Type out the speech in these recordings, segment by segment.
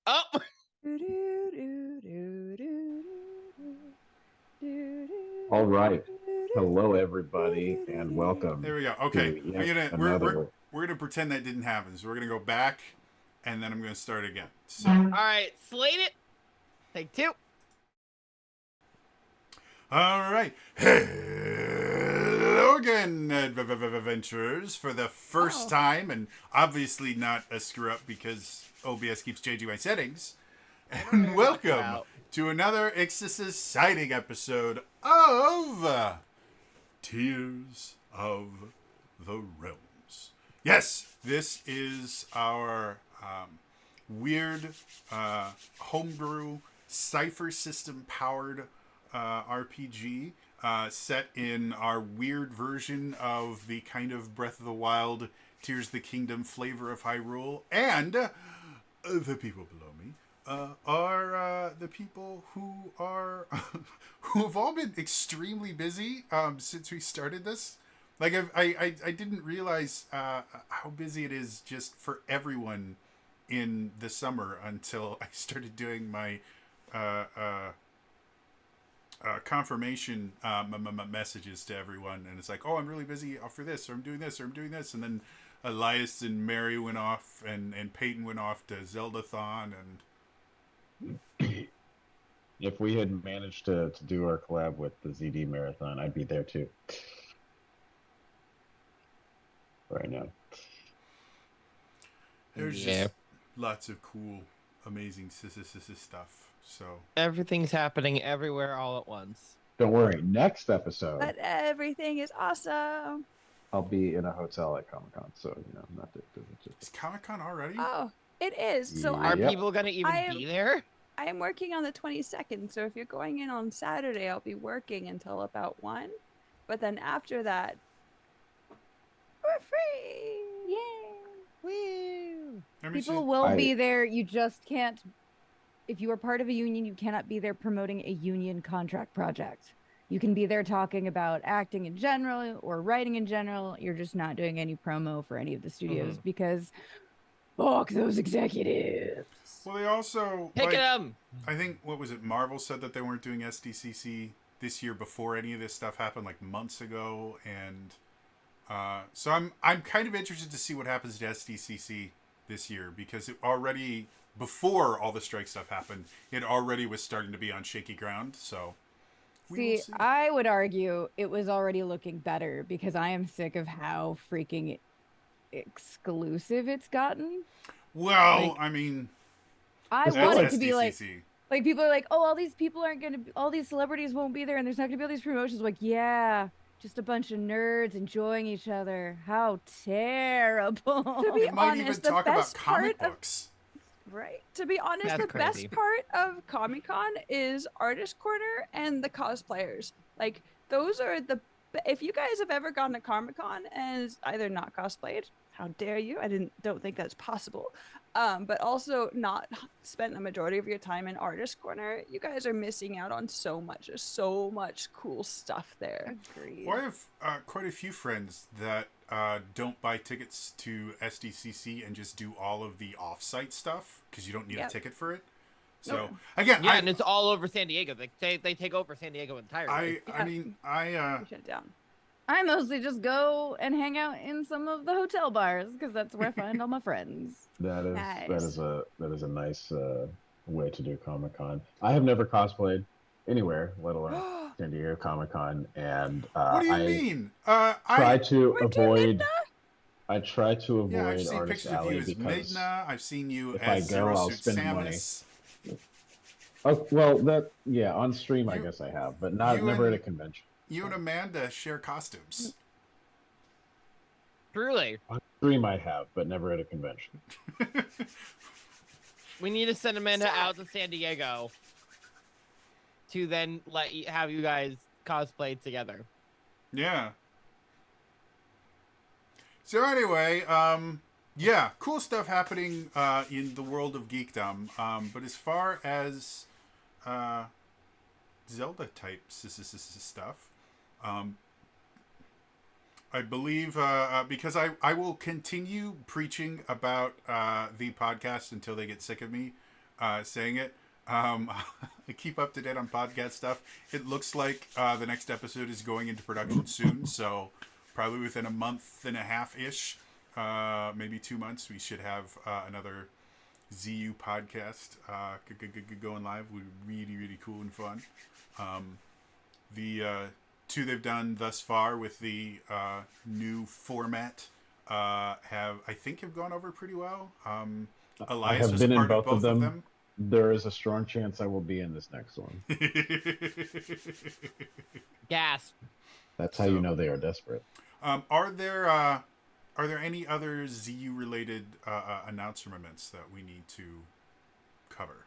Oh, All right. Hello, everybody, and There welcome we go. Okay, to yet we're another. gonna pretend that didn't happen. So we're gonna go back, and then I'm gonna start again. So, all right. Slate it. Take two. all right. Hello again, adventurers, for the first time, and obviously not a screw up because OBS keeps changing my settings. And welcome to another Ixis's sighting episode of Tears of the Realms. Yes, this is our weird homebrew cipher system powered RPG set in our weird version of the kind of Breath of the Wild, Tears of the Kingdom flavor of Hyrule, and the people below me are the people who are who have all been extremely busy since we started this. Like I didn't realize how busy it is just for everyone in the summer until I started doing my uh, uh, confirmation messages to everyone, and it's like, oh, I'm really busy for this, or I'm doing this, or I'm doing this, and then Elias and Mary went off, and Peyton went off to Zelda-thon, and If we had managed to do our collab with the ZD Marathon, I'd be there too. Right now. there's Yeah. just lots of cool, amazing stuff. So Everything's happening everywhere all at once. Don't worry. Next episode, But everything is awesome. I'll be in a hotel at Comic Con, so I'm not is Comic-Con already? Oh, it is. So Are Yep. people gonna even I- be there? I am working on the 22nd. So if you're going in on Saturday, I'll be working until about 1. But then after that, we're free. Yay. Woo! Let me People see. will be there. You just can't. If you are part of a union, you cannot be there promoting a union contract project. You can be there talking about acting in general or writing in general. You're just not doing any promo for any of the studios because fuck those executives. Well, they also Pick like, it up. I think what was it? Marvel said that they weren't doing SDCC this year before any of this stuff happened, like months ago, and so I'm kind of interested to see what happens to SDCC this year because it already before all the strike stuff happened, it already was starting to be on shaky ground. So See, I would argue it was already looking better because I am sick of how freaking exclusive it's gotten. Well, Like, I mean, I that's want it to be SDCC. like people are like, oh, all these people aren't going to, all these celebrities won't be there, and there's not going to be all these promotions. Like, yeah, just a bunch of nerds enjoying each other. How terrible! To be It might even honest, the talk about best comic part of books. right. To be honest, That's the crazy. best part of Comic-Con is Artist Corner and the cosplayers. Like those are the if you guys have ever gone to Comic-Con and either not cosplayed, how dare you? Don't think that's possible. But also not spent a majority of your time in Artist Corner, you guys are missing out on so much. There's so much cool stuff there. Agreed. Well, I have quite a few friends that don't buy tickets to SDCC and just do all of the off-site stuff because you don't need a ticket for it. So Nope. again, Yeah, and it's all over San Diego. They take over San Diego entirely. I mean, I Shut it down. I mostly just go and hang out in some of the hotel bars because that's where I find all my friends. That is Nice. that is a nice way to do Comic Con. I have never cosplayed anywhere, let alone San Diego Comic Con, and what do you I mean? try to Weren't you avoid. Midna? I try to avoid Yeah, I've seen Artist pictures of Alley you as because Midna. I've seen you if I as go, Zero I'll Suit spend money. Samus. Oh well, on stream I You- guess I have, but never at a convention. You and Amanda share costumes. Truly, On stream I have, but never at a convention. we need to send Amanda Sad. out to San Diego to then have you guys cosplay together. Yeah. So anyway, yeah, cool stuff happening in the world of geekdom. But as far as Zelda type stuff, I believe because I will continue preaching about the podcast until they get sick of me. saying it. I keep up to date on podcast stuff. It looks like the next episode is going into production soon, so probably within a month and a half ish, maybe 2 months, we should have another ZU podcast going live. Would be really, really cool and fun. The two they've done thus far with the new format have gone over pretty well. Elias I have was been in part both of of them. There is a strong chance I will be in this next one. Gasp. That's how you know they are desperate. Are there any other ZU related announcements that we need to cover?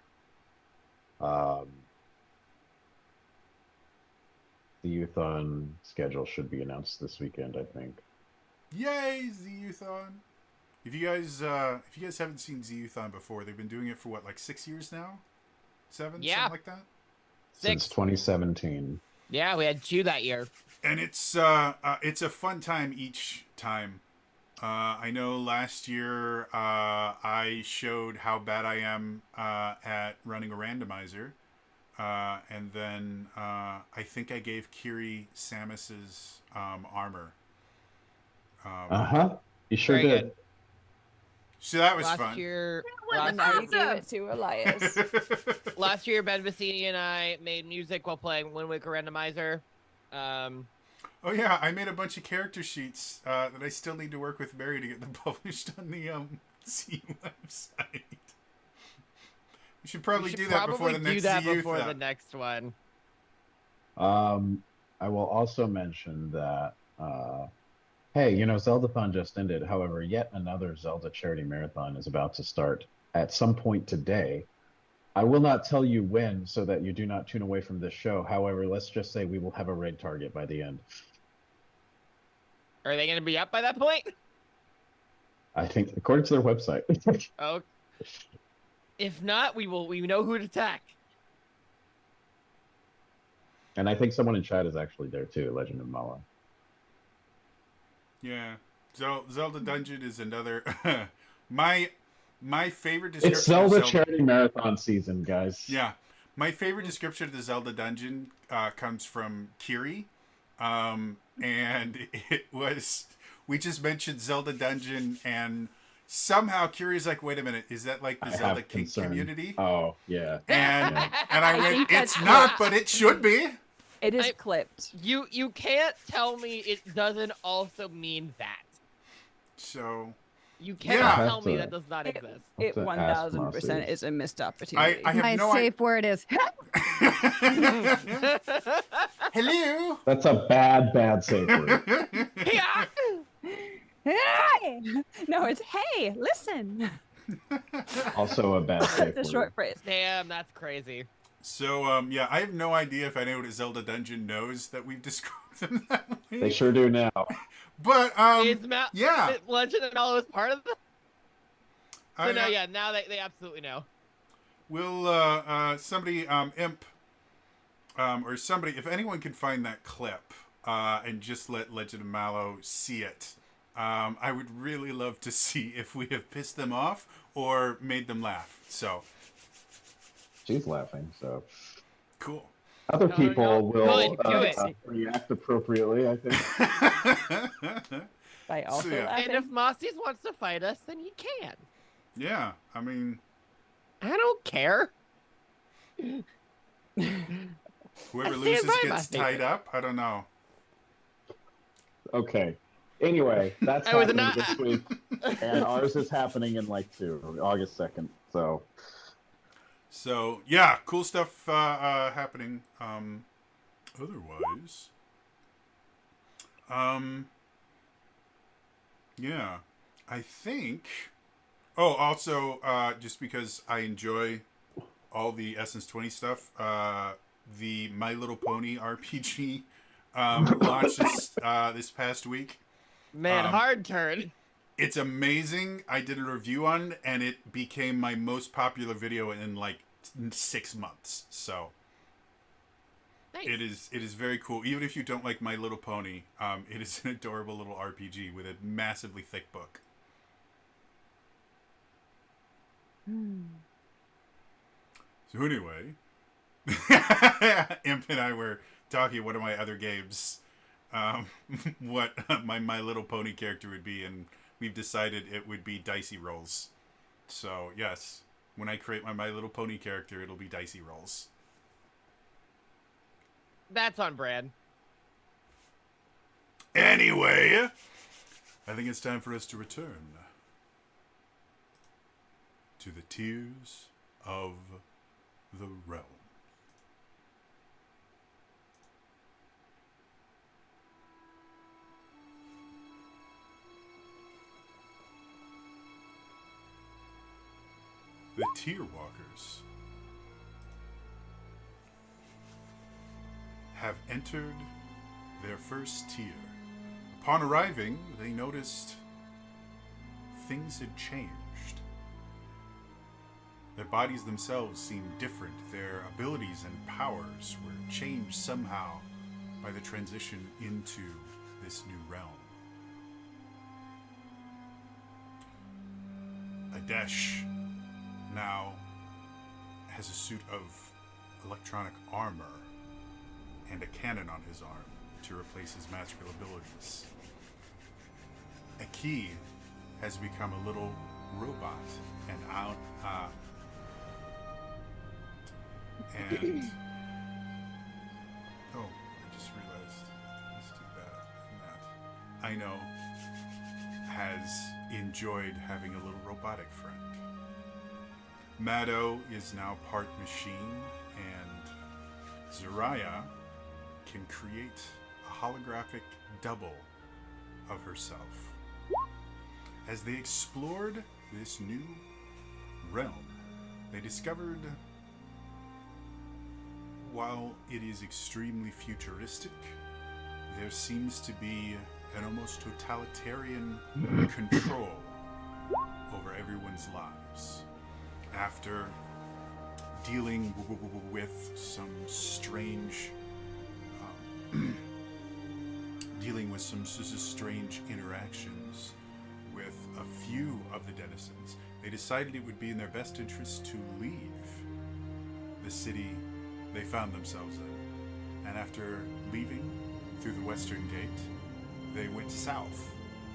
The Youthon schedule should be announced this weekend, I think. Yay, ZUthon! If you guys haven't seen ZUthon before, they've been doing it for what, like 6 years now? 7? Yeah. Something like that? 6. Since 2017. Yeah, we had 2 that year. And it's a fun time each time. I know last year I showed how bad I am at running a randomizer. And then I think I gave Kiri Samus's armor. You sure Very did. good. So that was last fun. Year, And last, I gave it to Elias. last year, Ben Vicini and I made music while playing Wind Waker Randomizer. Oh yeah, I made a bunch of character sheets that I still need to work with Mary to get them published on the C website. We should probably do that before the next the next one. I will also mention that hey, Zeldathon just ended. However, yet another Zelda charity marathon is about to start at some point today. I will not tell you when so that you do not tune away from this show. However, let's just say we will have a raid target by the end. Are they going to be up by that point? I think, according to their website. Oh, if not, we know who to attack. And I think someone in chat is actually there too, Legend of Mala. Yeah, Zelda Dungeon is another. my favorite description. It's Zelda charity marathon season, guys. Yeah, my favorite description of the Zelda Dungeon comes from Kiri, and it was, we just mentioned Zelda Dungeon, and somehow Kiri's like, wait a minute, is that like the Zelda King community? Oh yeah, and yeah. and I went, think it's that's not, clipped. but it should be. It is clipped. You can't tell me it doesn't also mean that. So You cannot Yeah. tell me Have that does not exist. It to ask 1000% Mossy. is a missed opportunity. I have My no safe word is Hello. That's a bad safe word. Yeah. hey! No, it's hey, listen. Also a bad safe That's a word. short phrase. Damn, that's crazy. So yeah, I have no idea if anyone at Zelda Dungeon knows that we've described them that way. They sure do now. But yeah. Legend of Mallow is part of it. So I- no, yeah, now they absolutely know. Will somebody Imp or somebody, if anyone can find that clip and just let Legend of Mallow see it, I would really love to see if we have pissed them off or made them laugh. So She's laughing, so cool. other No, people no. will Good, do it. react appropriately, I think. By also yeah. laughing. And if Mossies wants to fight us, then he can. Yeah, I mean, I don't care. whoever I loses stand by gets my tied statement. up. I don't know. Okay. Anyway, that's I was happening not- this week, and ours is happening in like August 2nd. So yeah, cool stuff happening. Otherwise, yeah, I think. Oh, also, just because I enjoy all the Essence 20 stuff, the My Little Pony RPG launched this past week. Man, hard turn. It's amazing. I did a review on it, and it became my most popular video in like 6 months. So Nice. it is very cool. Even if you don't like My Little Pony, it is an adorable little RPG with a massively thick book. So anyway, Imp and I were talking one of my other games, what my My Little Pony character would be, and we've decided it would be dicey rolls. So yes, when I create my Little Pony character, it'll be dicey rolls. That's on brand. Anyway, I think it's time for us to return to the Tears of the Realm. The Tear Walkers have entered their first tier. Upon arriving, they noticed things had changed. Their bodies themselves seemed different. Their abilities and powers were changed somehow by the transition into this new realm. Adesh now has a suit of electronic armor and a cannon on his arm to replace his magical abilities. Aki has become a little robot and oh, I just realized. Let's do that and that. I know has enjoyed having a little robotic friend. Mado is now part machine, and Zariah can create a holographic double of herself. As they explored this new realm, they discovered, while it is extremely futuristic, there seems to be an almost totalitarian control over everyone's lives. After dealing with some strange strange interactions with a few of the denizens, they decided it would be in their best interest to leave the city they found themselves in. And after leaving through the western gate, they went south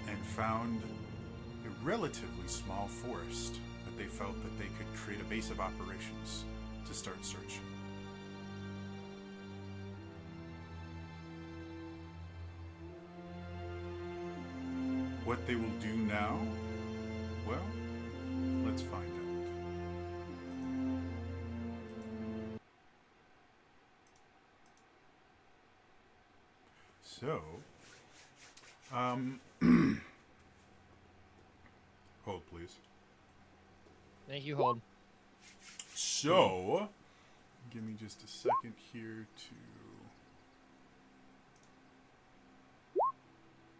and found a relatively small forest that they felt that they could create a base of operations to start searching. What they will do now? Well, let's find out. So, hold please. Thank you, Hold. So, give me just a second here to...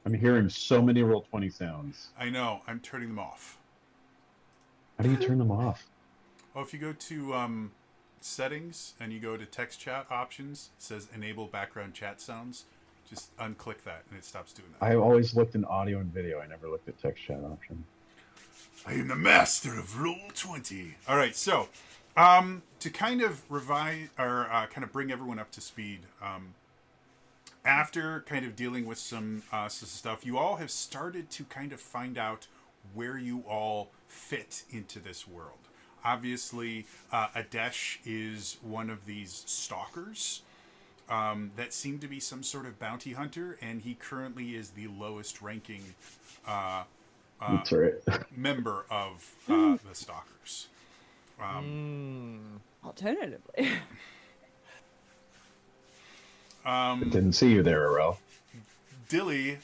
I'm hearing so many Roll20 sounds. I know, I'm turning them off. How do you turn them off? Oh, if you go to settings and you go to text chat options, it says enable background chat sounds. Just unclick that and it stops doing that. I always looked in audio and video. I never looked at text chat option. I am the master of Roll20. All right, so to kind of revise or kind of bring everyone up to speed, after kind of dealing with some stuff, you all have started to kind of find out where you all fit into this world. Obviously, Adesh is one of these stalkers that seem to be some sort of bounty hunter, and he currently is the lowest ranking That's right. member of the stalkers. Alternatively. Didn't see you there, Arel. Dilly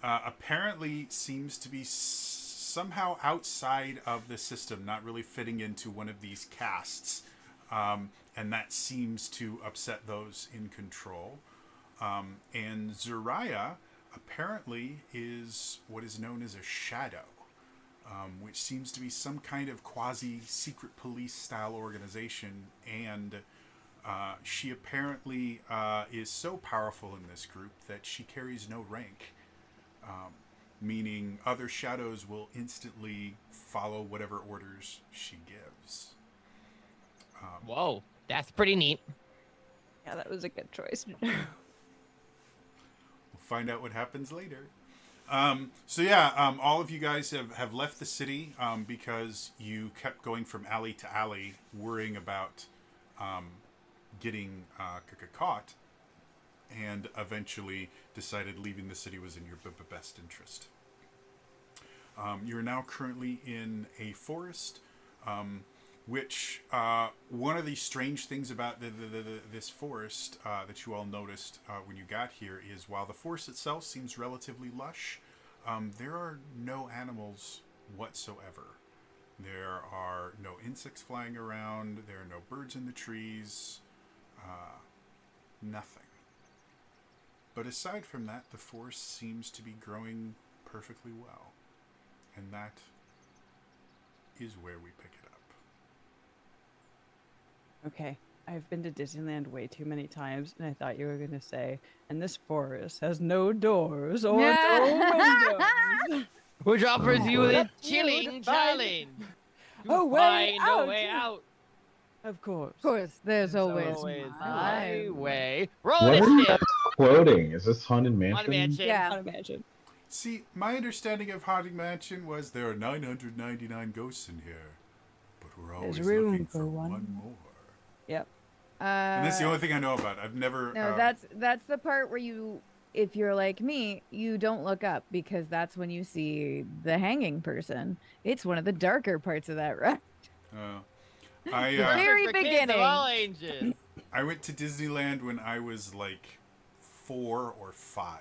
apparently seems to be somehow outside of the system, not really fitting into one of these castes, and that seems to upset those in control. And Zariah apparently is what is known as a shadow, which seems to be some kind of quasi-secret police-style organization, and she apparently is so powerful in this group that she carries no rank, meaning other shadows will instantly follow whatever orders she gives. Whoa, that's pretty neat. Yeah, that was a good choice. We'll find out what happens later. All of you guys have left the city because you kept going from alley to alley, worrying about getting caught, and eventually decided leaving the city was in your best interest. You're now currently in a forest, which one of the strange things about this forest that you all noticed when you got here is while the forest itself seems relatively lush, there are no animals whatsoever. There are no insects flying around. There are no birds in the trees. Nothing. But aside from that, the forest seems to be growing perfectly well. And that is where we pick it up. Okay, I've been to Disneyland way too many times, and I thought you were going to say, and this forest has no doors or no windows. Which offers you the Oh. chilling Find- challenge. A To way find a out. way out. Of course. Of course, there's always, Always my my way. Roll What are you initiative. guys quoting? Is this Haunted Mansion? Haunted Mansion. Yeah. I'd imagine. See, my understanding of Haunted Mansion was there are 999 ghosts in here, but we're always room looking for for one one more. Yep. And that's the only thing I know about. I've never. No, that's the part where you, if you're like me, you don't look up because that's when you see the hanging person. It's one of the darker parts of that ride. I The very For kids beginning. of all ages. I went to Disneyland when I was like 4 or 5.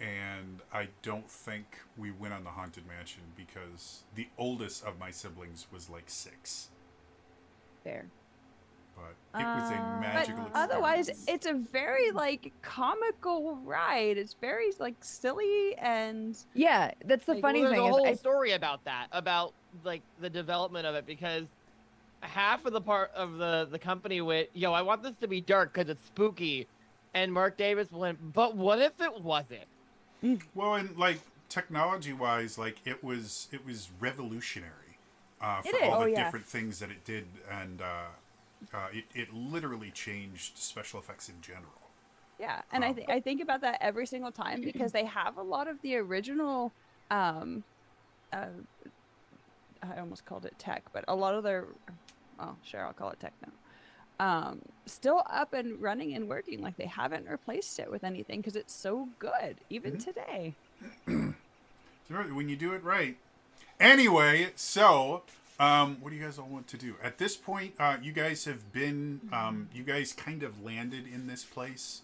And I don't think we went on the Haunted Mansion because the oldest of my siblings was like 6. There. But it was a But magical experience. Otherwise, it's a very like comical ride. It's very like silly and Yeah, that's the Like, funny Well, there's thing a is whole I story about that, about like the development of it, because half of the part of the company went, "Yo, I want this to be dark because it's spooky," and Mark Davis went, "But what if it wasn't?" Well, and like technology-wise, like it was revolutionary for It is. all Oh, the yeah. different things that it did, and it literally changed special effects in general. yeah. And I think about that every single time because they have a lot of the original. I almost called it tech, but a lot of their. Oh, sure, I'll call it tech now. Still up and running and working. Like they haven't replaced it with anything because it's so good even today. So when you do it right. Anyway, so what do you guys all want to do at this point? You guys have been, you guys kind of landed in this place,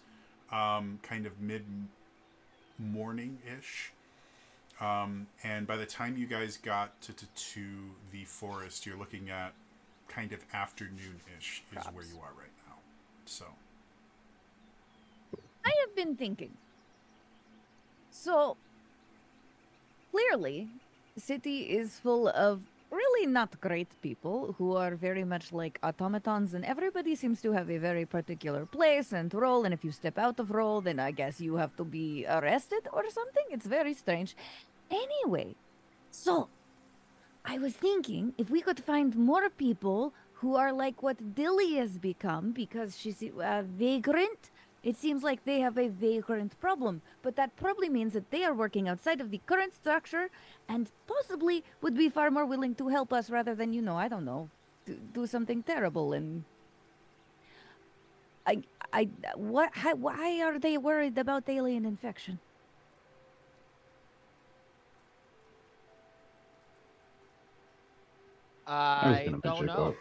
kind of mid-morning ish, and by the time you guys got to the forest, you're looking at kind of afternoon ish is where you are right now. So I have been thinking. So clearly, the city is full of really not great people who are very much like automatons, and everybody seems to have a very particular place and role. And if you step out of role, then I guess you have to be arrested or something. It's very strange. Anyway, so I was thinking if we could find more people who are like what Dilly has become because she's a vagrant. It seems like they have a vagrant problem, but that probably means that they are working outside of the current structure and possibly would be far more willing to help us rather than, I don't know, do something terrible. And why are they worried about alien infection? I gonna don't mention know.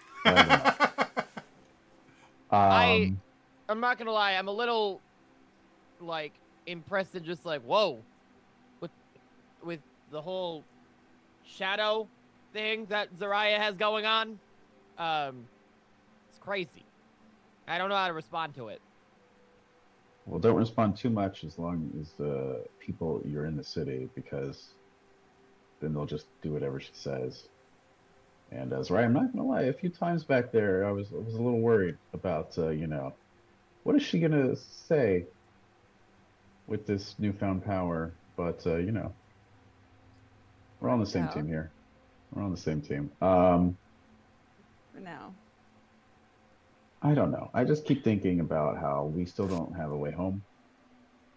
Um, I'm not gonna lie, I'm a little like impressed and just like, whoa, with the whole shadow thing that Zariah has going on. It's crazy. I don't know how to respond to it. well, don't respond too much as long as the people you're in the city, because then they'll just do whatever she says. And as I'm not gonna lie, a few times back there, I was a little worried about, what is she gonna say with this newfound power? But we're on the same team here. We're on the same team. For now. I don't know. I just keep thinking about how we still don't have a way home.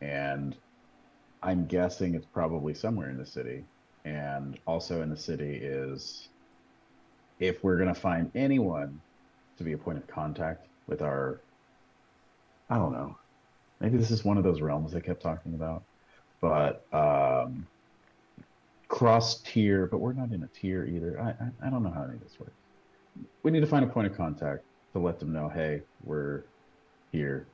And I'm guessing it's probably somewhere in the city. And also in the city is if we're going to find anyone to be a point of contact with our, I don't know, maybe this is one of those realms they kept talking about, but cross tier, but we're not in a tier either. I don't know how any of this works. We need to find a point of contact to let them know, hey, we're here.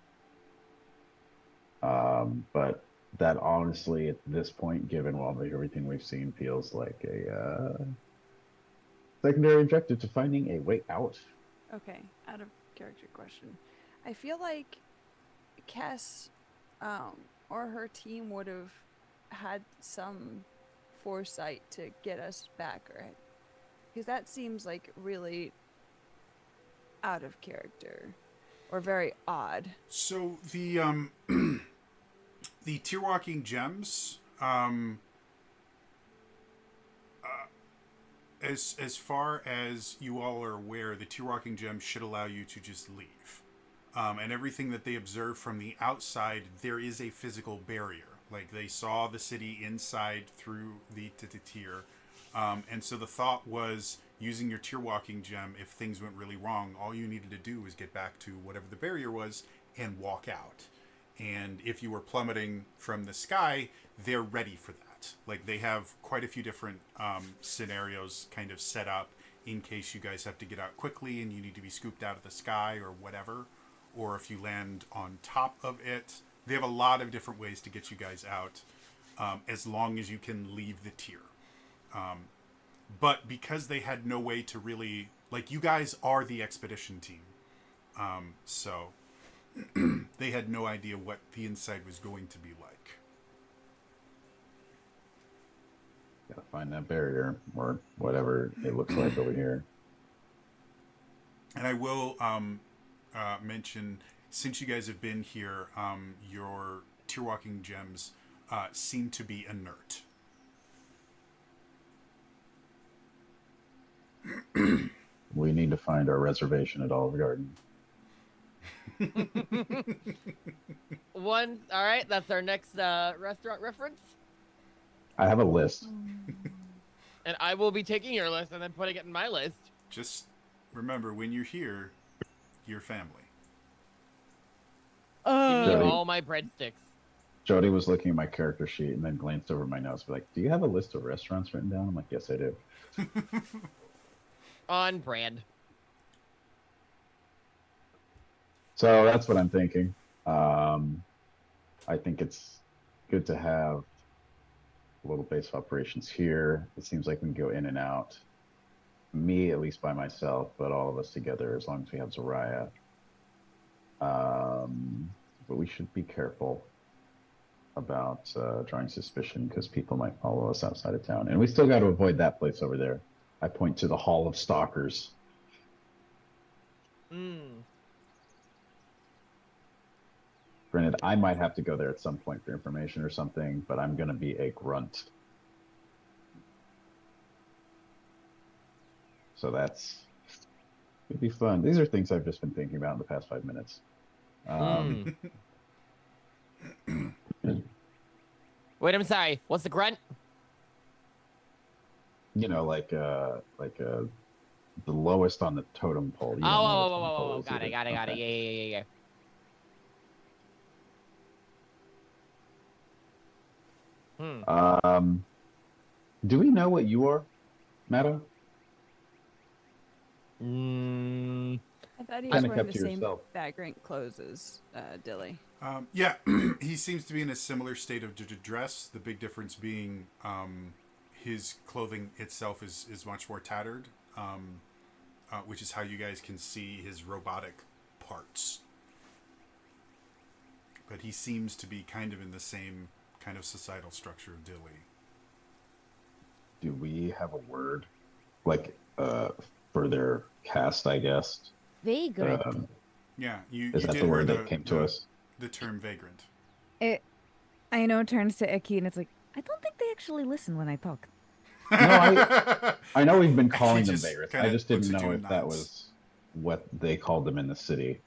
But that honestly, at this point, given everything we've seen, feels like a secondary objective to finding a way out. Okay, out of character question. I feel like Cass or her team would have had some foresight to get us back, right? Because that seems like really out of character or very odd. So the the tier walking gems, as far as you all are aware, the tier walking gems should allow you to just leave. And everything that they observe from the outside, there is a physical barrier. Like they saw the city inside through the tier. And so the thought was using your tier walking gem, if things went really wrong, all you needed to do was get back to whatever the barrier was and walk out. And if you were plummeting from the sky, they're ready for that. Like they have quite a few different scenarios kind of set up in case you guys have to get out quickly and you need to be scooped out of the sky or whatever. Or if you land on top of it. They have a lot of different ways to get you guys out as long as you can leave the tier. But because they had no way to really... Like, you guys are the expedition team. So they had no idea what the inside was going to be like. Gotta find that barrier or whatever it looks like over here. And I will mention, since you guys have been here, your tier walking gems seem to be inert. We need to find our reservation at Olive Garden. All right, that's our next restaurant reference. I have a list. And I will be taking your list and then putting it in my list. Just remember, when you're here, you're family. Give me Jody. all my breadsticks. Jody was looking at my character sheet and then glanced over my notes. Like, do you have a list of restaurants written down? I'm like, yes, I do. On brand. So that's what I'm thinking. I think it's good to have a little base of operations here. It seems like we can go in and out. Me, at least by myself, but all of us together as long as we have Zariah. But we should be careful about drawing suspicion because people might follow us outside of town. And we still got to avoid that place over there. I point to the Hall of Stalkers. Granted, I might have to go there at some point for information or something, but I'm going to be a grunt. So that's it'd be fun. These are things I've just been thinking about in the past 5 minutes. Wait, I'm sorry. What's the grunt? You know, like the lowest on the totem pole. You don't know what totem pole Oh, is got it. either. Yeah. Do we know what you are, Meta? I thought he was Kinda wearing kept the to same yourself. vagrant clothes as Dilly. Yeah, he seems to be in a similar state of dress. The big difference being his clothing itself is much more tattered, which is how you guys can see his robotic parts. But he seems to be kind of in the same kind of societal structure of Dilly. Do we have a word, like, for their caste, I guess? Vagrant. Yeah, you Is that did the hear word that came to us? The term vagrant. I know turns to Icky and it's like, I don't think they actually listen when I talk. No, I know we've been calling them just vagrants. kinda I just didn't looks at know you if and that nods. was what they called them in the city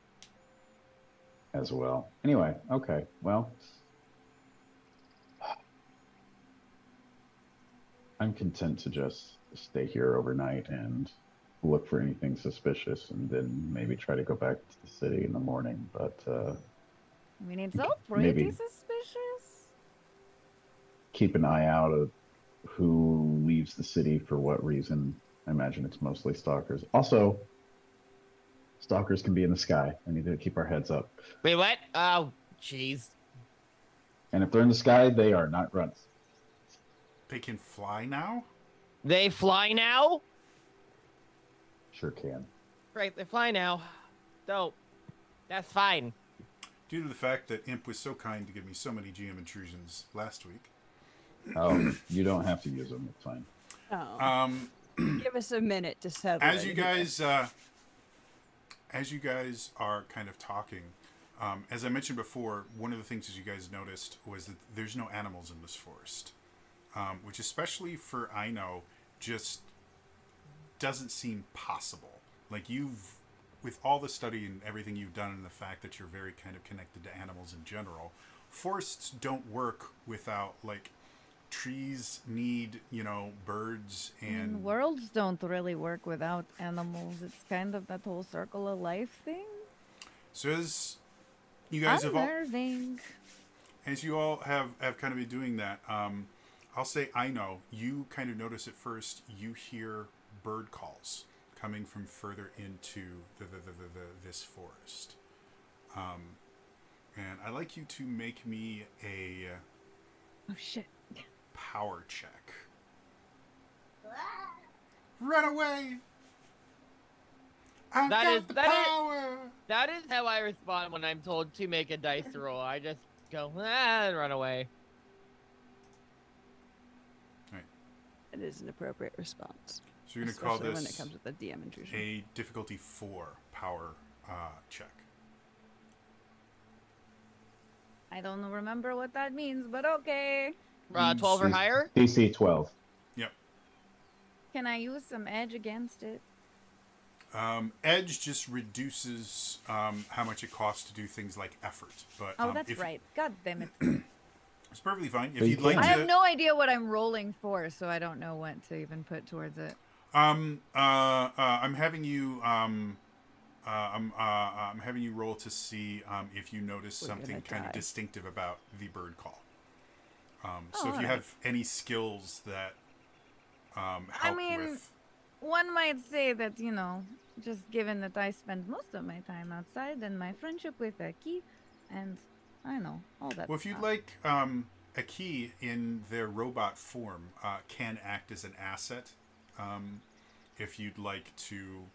as well. Anyway, okay, well, I'm content to just stay here overnight and look for anything suspicious and then maybe try to go back to the city in the morning. But I mean, it's all pretty maybe suspicious. keep an eye out of who leaves the city for what reason. I imagine it's mostly stalkers. Also, stalkers can be in the sky. We need to keep our heads up. Wait, what? Oh, jeez. And if they're in the sky, they are not grunts. They can fly now? They fly now? Sure can. Right, they fly now. Dope. That's fine. Due to the fact that Imp was so kind to give me so many GM intrusions last week. Oh, you don't have to use them. It's fine. Oh. Give us a minute to settle. As you guys are kind of talking, as I mentioned before, one of the things that you guys noticed was that there's no animals in this forest, which especially for Aino just doesn't seem possible. Like with all the study and everything you've done and the fact that you're very kind of connected to animals in general, forests don't work without, like, trees need, birds and... Worlds don't really work without animals. It's kind of that whole circle of life thing. So as you guys Unnerving. as you all have kind of been doing that, I'll say I know. You kind of notice at first, you hear bird calls coming from further into this forest. And I'd like you to make me a Oh, shit. power check. Run away! I've got the power! That is how I respond when I'm told to make a dice roll. I just go, and run away. It is an appropriate response. So you're going to call Especially this when it comes with the DM intrusion. a difficulty 4 power check. I don't remember what that means, but okay. 12 or higher? DC 12. Yep. Can I use some edge against it? Edge just reduces how much it costs to do things like effort. But Oh, that's right. God damn it. It's perfectly fine. If But you you'd like can. to, I have no idea what I'm rolling for, so I don't know what to even put towards it. I'm having you I'm having you roll to see if you notice We're something gonna kind of die. distinctive about the bird call. So Oh, if you alright. have any skills that help with. One might say that, just given that I spend most of my time outside and my friendship with Aki, and I know, all that Well, if you'd stuff. like, a key in their robot form can act as an asset. If you'd like to.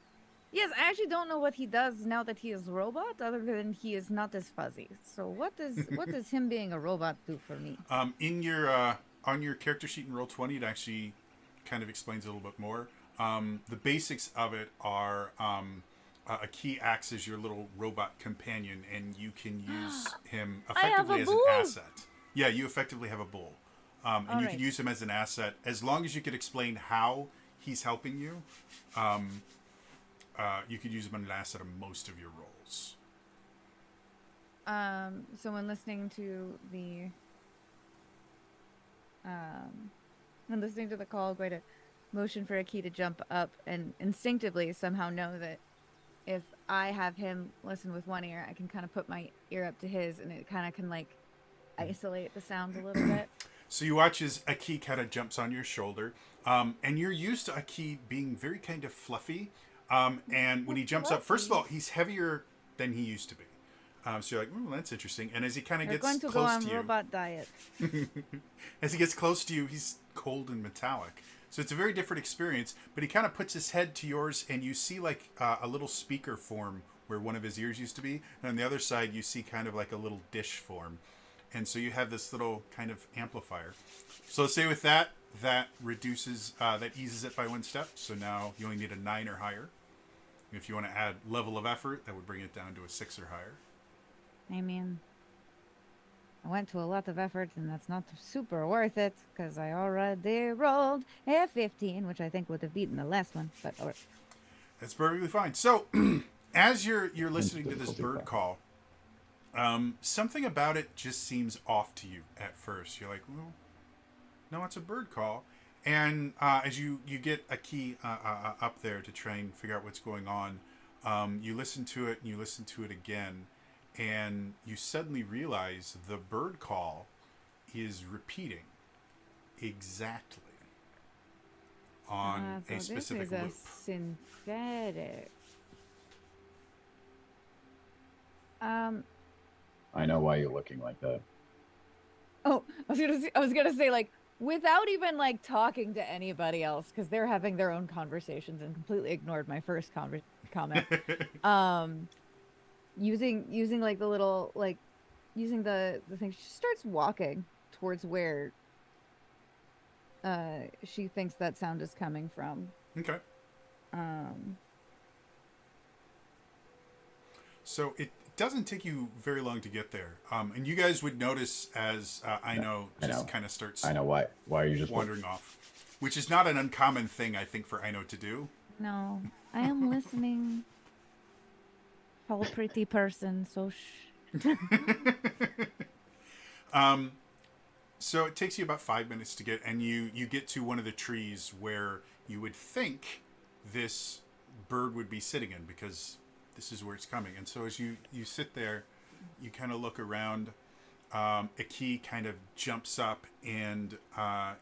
Yes, I actually don't know what he does now that he is a robot, other than he is not as fuzzy. So what does him being a robot do for me? In your on your character sheet in Roll20, it actually kind of explains a little bit more. The basics of it are a key acts as your little robot companion, and you can use him I have effectively a as an bull. asset. Yeah, you effectively have a bull, and you Alright. can use him as an asset as long as you could explain how he's helping you. You could use him as an asset in most of your roles. So when listening to the call, I'm going to motion for Aki to jump up and instinctively somehow know that if I have him listen with one ear, I can kind of put my ear up to his, and it kind of can like isolate the sound a little bit. So you watch as Aki kind of jumps on your shoulder, and you're used to Aki being very kind of fluffy. And when he jumps up, first of all, he's heavier than he used to be. So you're like, oh, that's interesting. And as he kind of We're gets going to go close on to you, robot diet. as he gets close to you, he's cold and metallic. So it's a very different experience. But he kind of puts his head to yours, and you see like a little speaker form where one of his ears used to be. And on the other side, you see kind of like a little dish form. And so you have this little kind of amplifier. So let's say with that reduces, that eases it by 1 step. So now you only need a 9 or higher. If you want to add level of effort, that would bring it down to a 6 or higher. I mean, I went to a lot of effort, and that's not super worth it, because I already rolled a 15, which I think would have beaten the last one. But That's perfectly fine. So, as you're listening to this bird call, something about it just seems off to you at first. You're like, well, no, it's a bird call. And as you get a key up there to try and figure out what's going on, you listen to it and you listen to it again, and you suddenly realize the bird call is repeating exactly on so a specific this is loop. a synthetic. I know why you're looking like that. Oh, I was gonna say like without even like talking to anybody else because they're having their own conversations and completely ignored my first comment. Using like the little like using the thing, she starts walking towards where she thinks that sound is coming from. Okay. So it doesn't take you very long to get there, and you guys would notice as Aino just kind of starts. I know why. Why are you just wandering off? Which is not an uncommon thing, I think, for Aino to do. No, I am listening. Tall, pretty person, so shh. So it takes you about 5 minutes to get, and you get to one of the trees where you would think this bird would be sitting in, because this is where it's coming. And so as you sit there, you kind of look around. Aki kind of jumps up, and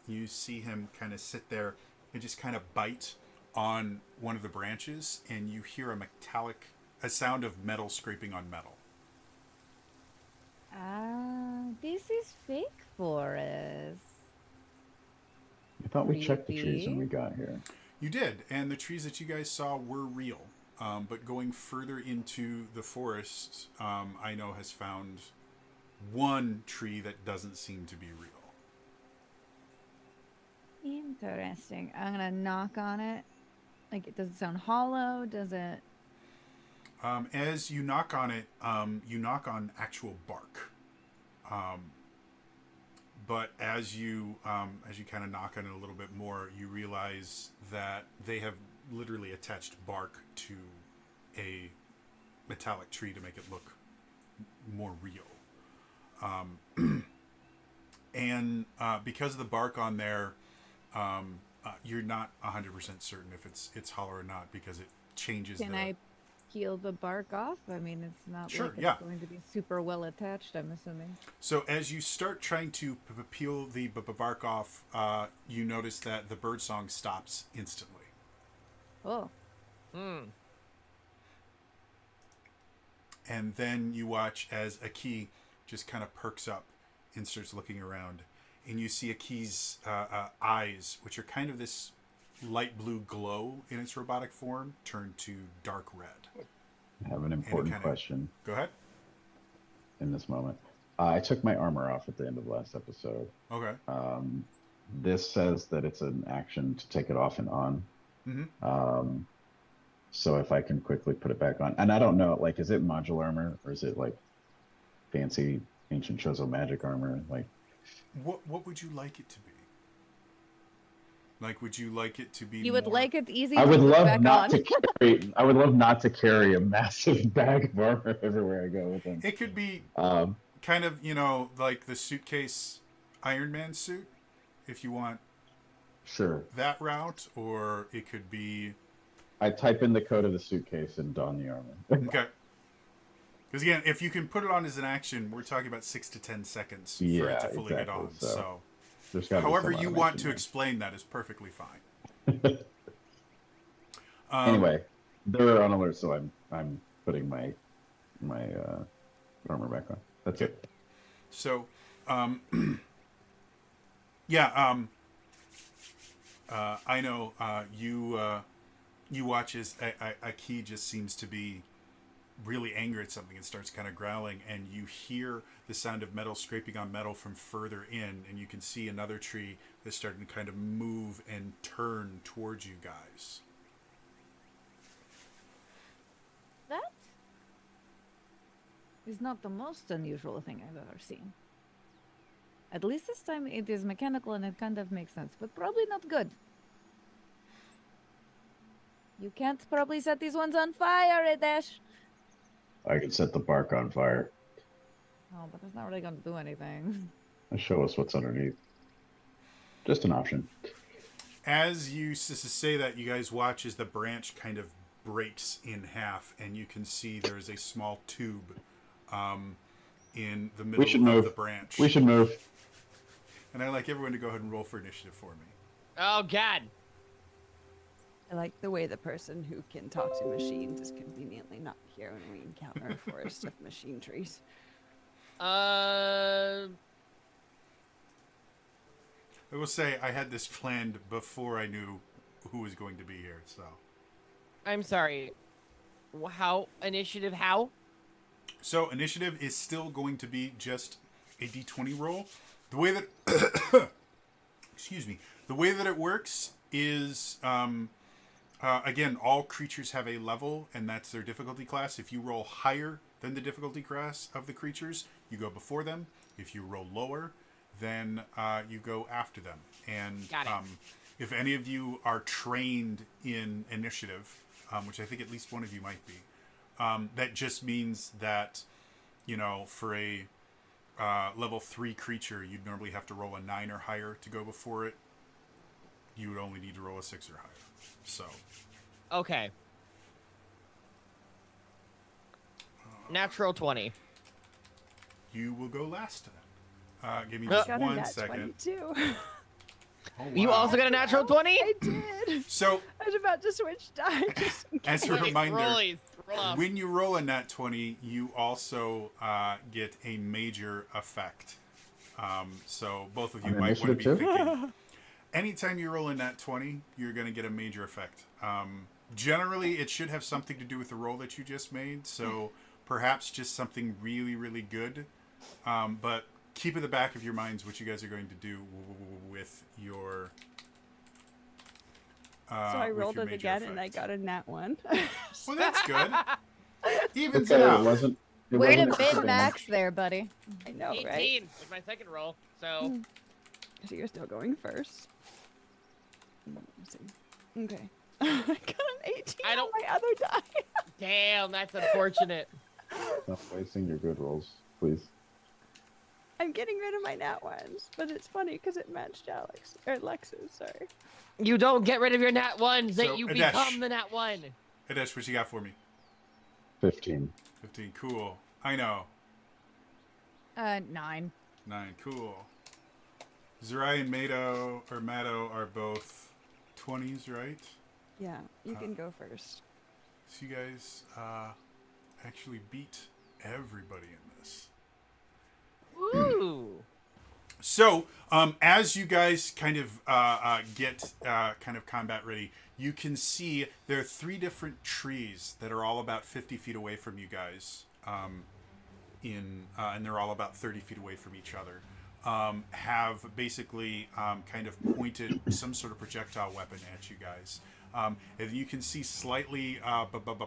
you see him kind of sit there and just kind of bite on one of the branches, and you hear a sound of metal scraping on metal. This is fake forest. I thought we checked the trees when we got here. You did, and the trees that you guys saw were real. But going further into the forest, Aino has found one tree that doesn't seem to be real. Interesting. I'm gonna knock on it. Like, does it sound hollow? Does it? As you knock on it, you knock on actual bark. But as you kind of knock on it a little bit more, you realize that they have literally attached bark to a metallic tree to make it look more real. And because of the bark on there, you're not 100% certain if it's hollow or not, because it changes. Can I peel the bark off? I mean, it's not sure, like it's going to be super well attached, I'm assuming. So as you start trying to peel the bark off, you notice that the birdsong stops instantly. Oh. And then you watch as Aki just kind of perks up and starts looking around. And you see Aki's eyes, which are kind of this light blue glow in its robotic form, turn to dark red. I have an important question. Go ahead. In this moment. I took my armor off at the end of last episode. Okay. This says that it's an action to take it off and on. Mm-hmm. So if I can quickly put it back on. And I don't know, like, is it modular armor or is it like fancy ancient Chozo magic armor? Like, what would you like it to be? Like, would you like it to be? You would like it easy. I would to love back not on. to carry. I would love not to carry a massive bag of armor everywhere I go with them. It could be kind of, like the suitcase Iron Man suit, if you want. Sure. That route, or it could be. I type in the code of the suitcase and don the armor. Okay. Because again, if you can put it on as an action, we're talking about 6 to 10 seconds for it to fully get on. So however you want to explain that is perfectly fine. Anyway, they're on alert, so I'm putting my armor back on. That's it. So, I know you watch as Aki just seems to be really angry at something and starts kind of growling, and you hear the sound of metal scraping on metal from further in, and you can see another tree that's starting to kind of move and turn towards you guys. That is not the most unusual thing I've ever seen. At least this time it is mechanical and it kind of makes sense, but probably not good. You can't probably set these ones on fire, Edesh. I could set the bark on fire. Oh, but that's not really gonna do anything. Show us what's underneath. Just an option. As you say that, you guys watch as the branch kind of breaks in half, and you can see there's a small tube in the middle of the branch. We should move. And I'd like everyone to go ahead and roll for initiative for me. Oh, God. I like the way the person who can talk to machines is conveniently not here when we encounter a forest of machine trees. I will say I had this planned before I knew who was going to be here, so. I'm sorry. How? Initiative how? So initiative is still going to be just a d20 roll. The way that... excuse me. The way that it works is... again, all creatures have a level, and that's their difficulty class. If you roll higher than the difficulty class of the creatures, you go before them. If you roll lower, then you go after them. And if any of you are trained in initiative, which I think at least one of you might be, that just means that, you know, for a level 3 creature, you'd normally have to roll a 9 or higher to go before it. You would only need to roll a 6 or higher. So. Okay. Natural 20. You will go last then. Give me just 1 second. 22. Oh, wow. You also got a natural 20? I did. So, I was about to switch dice. as a reminder, roll when you roll a nat 20, you also get a major effect. So both of you might want to be thinking. Anytime you roll a nat 20, you're going to get a major effect. Generally, it should have something to do with the roll that you just made. So perhaps just something really, really good. But keep in the back of your minds what you guys are going to do with your. So I rolled it again and I got a nat 1. Well, that's good. Evens Okay, out. it wasn't. Way to wasn't min max there, buddy. I know, 18 right? with my second roll. So So you're still going first. Let's see. Okay. I got an 18 on my other die. damn, that's unfortunate. Not wasting your good rolls, please. I'm getting rid of my nat 1s, but it's funny because it matched Alex or Lex's. Sorry. You don't get rid of your nat 1s, So, that you Adesh. become the nat 1. Adesh, what you got for me? 15. 15, cool. I know. 9. 9, cool. Zerai and Mado are both 20s, right? Yeah, you can go first. So you guys actually beat everybody in this. Ooh. So, as you guys kind of get kind of combat ready, you can see there are 3 different trees that are all about 50 feet away from you guys, and they're all about 30 feet away from each other. Have basically kind of pointed some sort of projectile weapon at you guys. And you can see slightly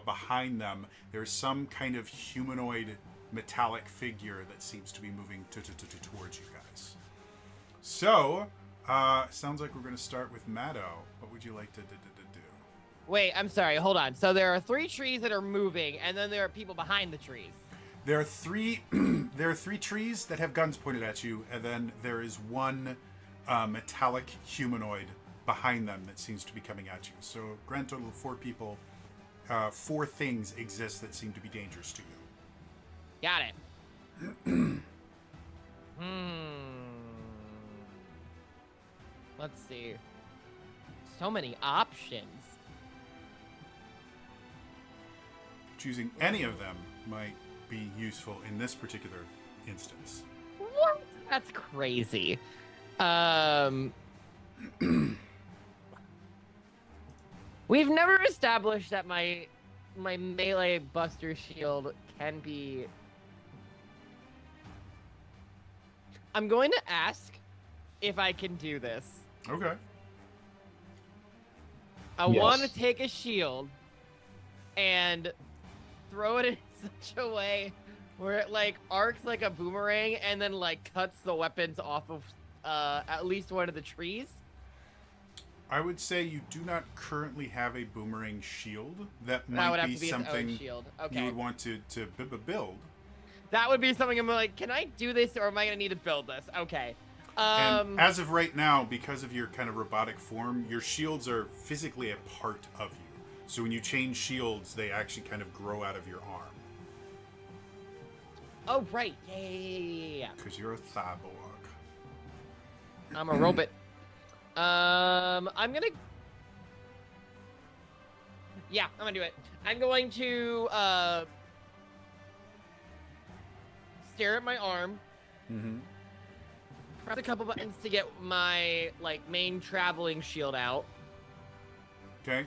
behind them, there's some kind of humanoid metallic figure that seems to be moving towards you guys. So, sounds like we're going to start with Mado. What would you like to do? Wait, I'm sorry. Hold on. So there are 3 trees that are moving, and then there are people behind the trees. There are 3 trees that have guns pointed at you, and then there is one metallic humanoid behind them that seems to be coming at you. So, grand total of 4 people, 4 things exist that seem to be dangerous to you. Got it. Let's see. So many options. Choosing any of them might be useful in this particular instance. What? That's crazy. We've never established that my melee buster shield can be... I'm going to ask if I can do this. Okay. I Yes. want to take a shield and throw it in such a way where it like arcs like a boomerang and then like cuts the weapons off of at least one of the trees. I would say you do not currently have a boomerang shield. That would might have be to be its own something shield. you Okay. would want to build. That would be something I'm like, can I do this or am I gonna need to build this? Okay. And as of right now, because of your kind of robotic form, your shields are physically a part of you. So when you change shields, they actually kind of grow out of your arm. Oh right, yeah. Because you're a cyborg. I'm a robot. I'm gonna. Yeah, I'm gonna do it. I'm going to stare at my arm. Mm-hmm. Press a couple buttons to get my main traveling shield out. Okay.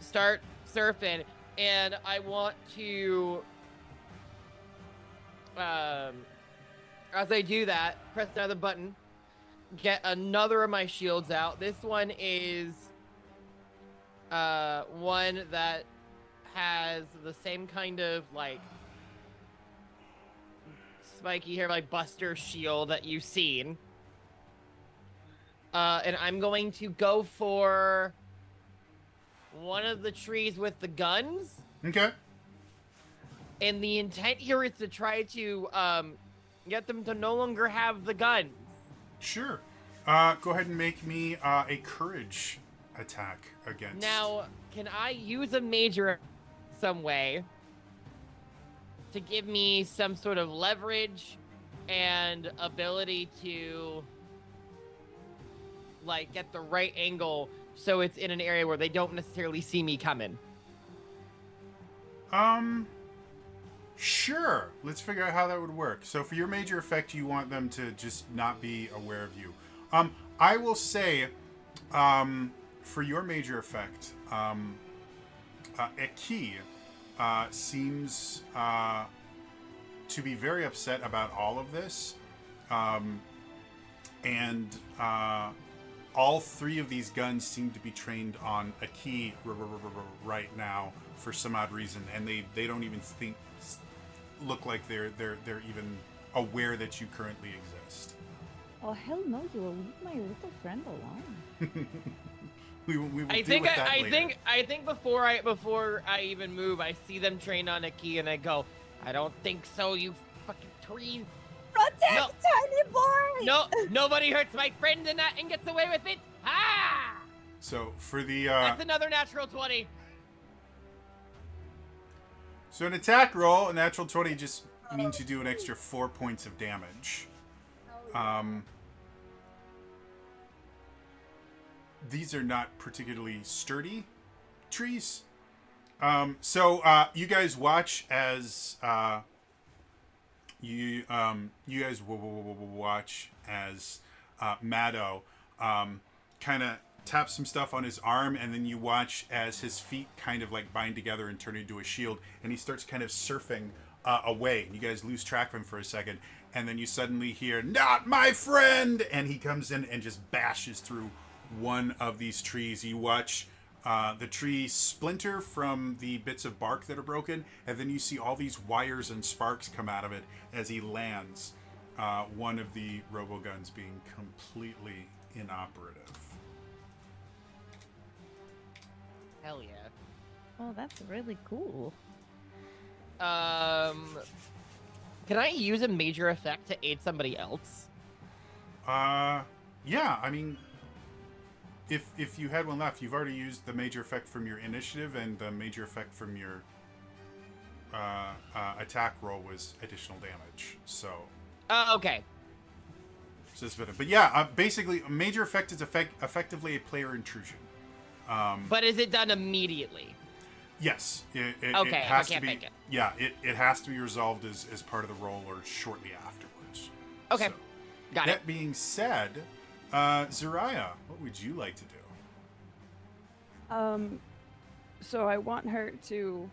Start surfing, and I want to. As I do that, press another button. Get another of my shields out. This one is one that has the same kind of spiky hair, Buster shield that you've seen. And I'm going to go for one of the trees with the guns. Okay. And the intent here is to try to get them to no longer have the guns. Sure. Go ahead and make me a courage attack against. Now, can I use a major some way to give me some sort of leverage and ability to get the right angle so it's in an area where they don't necessarily see me coming? Sure. Let's figure out how that would work. So for your major effect, you want them to just not be aware of you. I will say, for your major effect, Eki seems to be very upset about all of this. And all three of these guns seem to be trained on Eki right now for some odd reason, and they don't even look like they're even aware that you currently exist. Oh hell no! You will leave my little friend alone. we will I deal with that later. I think before I even move, I see them trained on a key, and I go, I don't think so, you fucking trees. Protect, No. tiny boy. No, nobody hurts my friend and gets away with it. Ah! So for the That's another natural 20. so an attack roll, a natural 20 just means you do an extra 4 points of damage. These are not particularly sturdy trees. So you guys watch as you guys watch as Maddo kind of taps some stuff on his arm, and then you watch as his feet kind of bind together and turn into a shield, and he starts kind of surfing away. You guys lose track of him for a second, and then you suddenly hear, "Not my friend!" And he comes in and just bashes through one of these trees. You watch the tree splinter from the bits of bark that are broken, and then you see all these wires and sparks come out of it as he lands, one of the roboguns being completely inoperative. Hell yeah. Oh, that's really cool. Can I use a major effect to aid somebody else? Yeah, I mean, if you had one left, you've already used the major effect from your initiative, and the major effect from your attack roll was additional damage. So. Okay. So it's better. But yeah, basically, a major effect is effectively a player intrusion. But is it done immediately? Yes. It Okay, has I can't to be, make it. Yeah, it has to be resolved as part of the roll or shortly afterwards. Okay. So, Got it. that being said, Zariah, what would you like to do? So I want her to,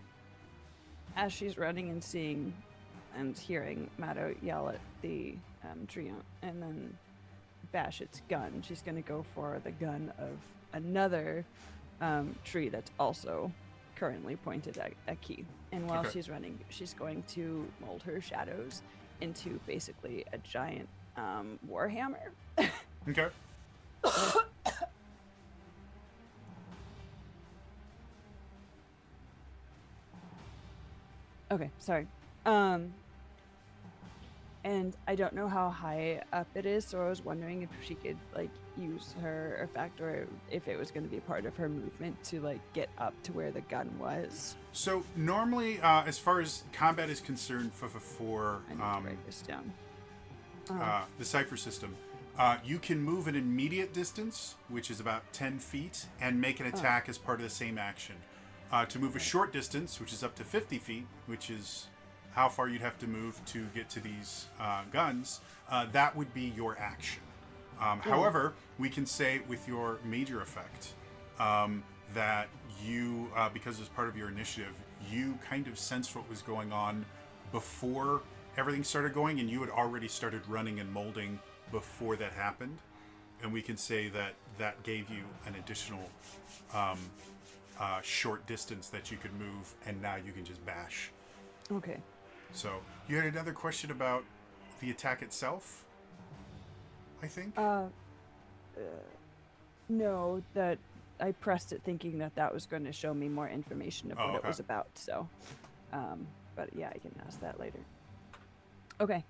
as she's running and seeing and hearing Maddo yell at the tree and then bash its gun, she's going to go for the gun of another tree that's also currently pointed at a key. And while she's running, she's going to mold her shadows into basically a giant warhammer. Okay. Okay, sorry. And I don't know how high up it is, so I was wondering if she could like use her effect, or if it was going to be part of her movement to like get up to where the gun was. So normally, as far as combat is concerned, for I need to write this down. the cipher system, you can move an immediate distance, which is about 10 feet, and make an attack as part of the same action. To move a short distance, which is up to 50 feet, which is how far you'd have to move to get to these guns, that would be your action. However, we can say with your major effect that you, because as part of your initiative, you kind of sensed what was going on before everything started going, and you had already started running and molding before that happened. And we can say that that gave you an additional short distance that you could move, and now you can just bash. Okay. So you had another question about the attack itself, I think? No, that I pressed it thinking that that was going to show me more information of what it was about. So, but yeah, I can ask that later. Okay.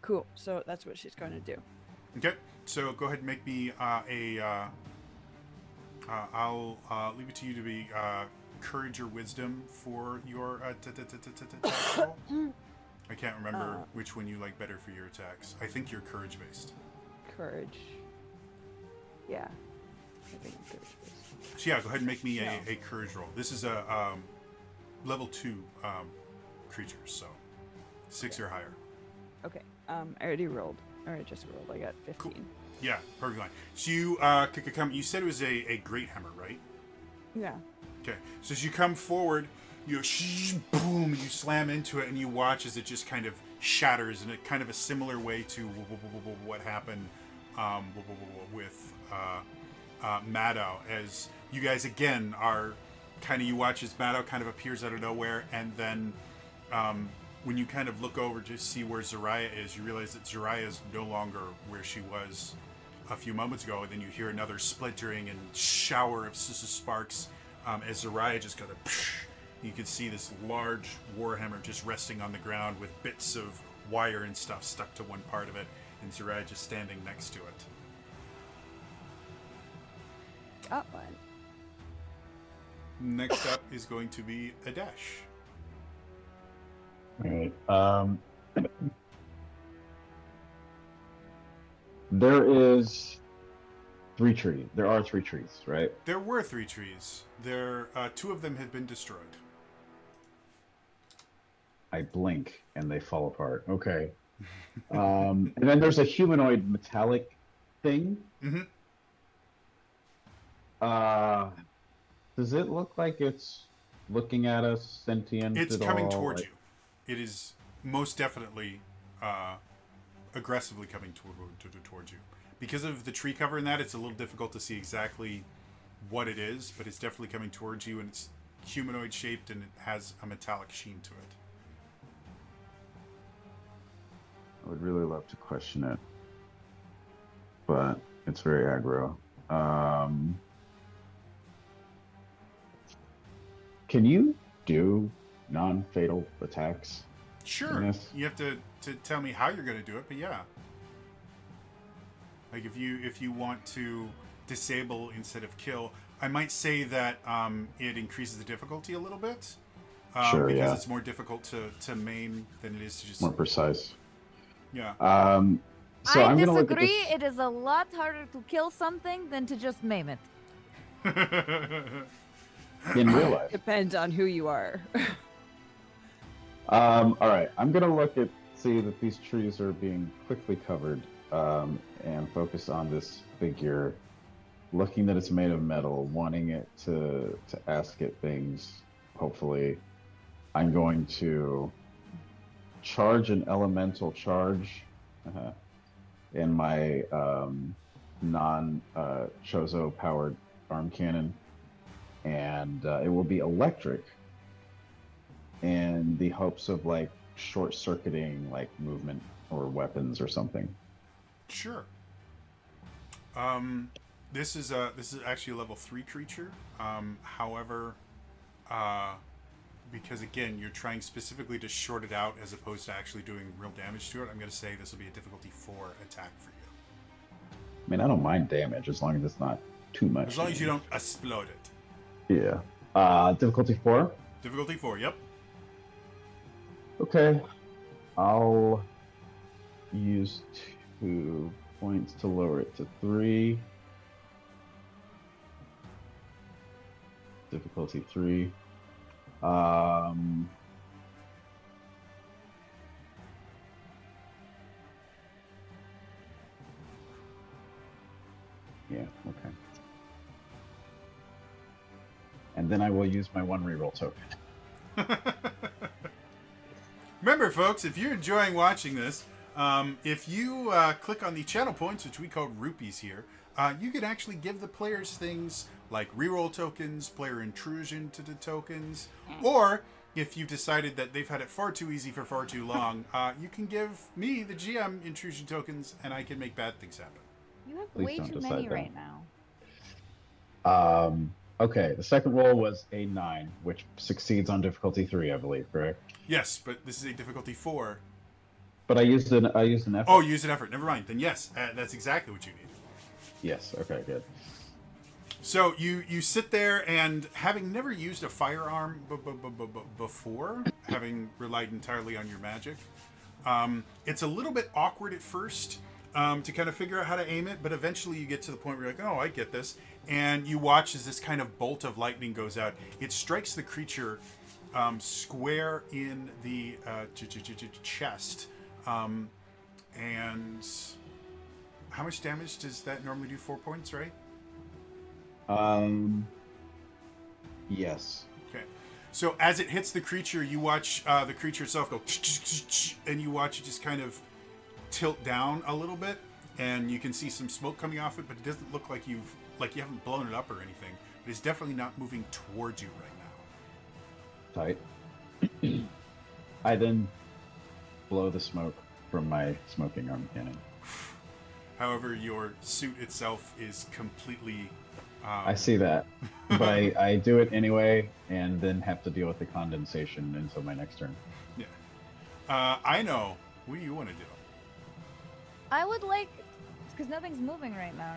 Cool. So that's what she's going to do. Okay. So go ahead and make me I'll leave it to you to be courage or wisdom for your attack roll. I can't remember which one you like better for your attacks. I think you're courage based. Courage. Yeah. I think I'm courage based. So yeah, go ahead and make me a courage roll. This is a level 2 creature, so 6 or higher. Okay. I already rolled. Or I just rolled. I got 15. Cool. Yeah, perfectly fine. So you could come. You said it was a great hammer, right? Yeah. Okay. So as you come forward, you boom, you slam into it, and you watch as it just kind of shatters in a kind of a similar way to what happened with Maddow. As you guys again are kind of, you watch as Maddow kind of appears out of nowhere, and then when you kind of look over to see where Zariah is, you realize that Zariah is no longer where she was a few moments ago, and then you hear another splintering and shower of sparks as Zariah just kind of, you can see this large warhammer just resting on the ground with bits of wire and stuff stuck to one part of it, and Zariah just standing next to it. Got one. Next up is going to be Adesh. All right. There is 3 trees. There are 3 trees, right? There were 3 trees. There, 2 of them had been destroyed. I blink and they fall apart. Okay. And then there's a humanoid metallic thing. Mm-hmm. Does it look like it's looking at us, sentient? It's at coming all? towards Like, you. It is most definitely aggressively coming towards you. Because of the tree cover in that, it's a little difficult to see exactly what it is, but it's definitely coming towards you, and it's humanoid shaped, and it has a metallic sheen to it. I would really love to question it, but it's very aggro. Can you do non-fatal attacks? Sure. Yes. You have to tell me how you're going to do it, but yeah. Like if you want to disable instead of kill, I might say that it increases the difficulty a little bit. Sure, because yeah. it's more difficult to maim than it is to just... More precise. Yeah. So I I'm gonna look at disagree. this. It is a lot harder to kill something than to just maim it. In real life. Depends on who you are. All right, I'm gonna see that these trees are being quickly covered, and focus on this figure, looking that it's made of metal, wanting it to ask it things. Hopefully, I'm going to charge an elemental charge in my non-Chozo powered arm cannon, and it will be electric, in the hopes of like short-circuiting like movement or weapons or something. Sure. This is actually a level 3 creature. However, because again, you're trying specifically to short it out as opposed to actually doing real damage to it, I'm going to say this will be a difficulty 4 attack for you. I mean, I don't mind damage as long as it's not too much. As long as you don't explode it. Yeah. Difficulty 4? Difficulty 4, yep. Okay. I'll use 2 points to lower it to 3. Difficulty 3. Yeah, okay. And then I will use my 1 reroll token. Remember, folks, if you're enjoying watching this, if you click on the channel points, which we call rupees here, you can actually give the players things like reroll tokens, player intrusion to the tokens, or if you've decided that they've had it far too easy for far too long, you can give me, the GM, intrusion tokens, and I can make bad things happen. You have Please way don't too decide many that. right now. Okay, the second roll was a 9, which succeeds on difficulty 3, I believe, correct? Yes, but this is a difficulty 4. But I used an effort. Oh, use an effort. Never mind. Then yes, that's exactly what you need. Yes, okay, good. So you sit there, and having never used a firearm before, having relied entirely on your magic, it's a little bit awkward at first to kind of figure out how to aim it, but eventually you get to the point where you're like, oh, I get this. And you watch as this kind of bolt of lightning goes out. It strikes the creature square in the chest. And how much damage does that normally do? 4 points, right? Yes. Okay. So as it hits the creature, you watch the creature itself go, and you watch it just kind of tilt down a little bit, and you can see some smoke coming off it, but it doesn't look like you haven't blown it up or anything. But it's definitely not moving towards you right now. Tight. I then blow the smoke from my smoking arm cannon. However, your suit itself is completely... I see that. But I do it anyway, and then have to deal with the condensation until my next turn. Yeah. I know. What do you want to do? I would like, because nothing's moving right now,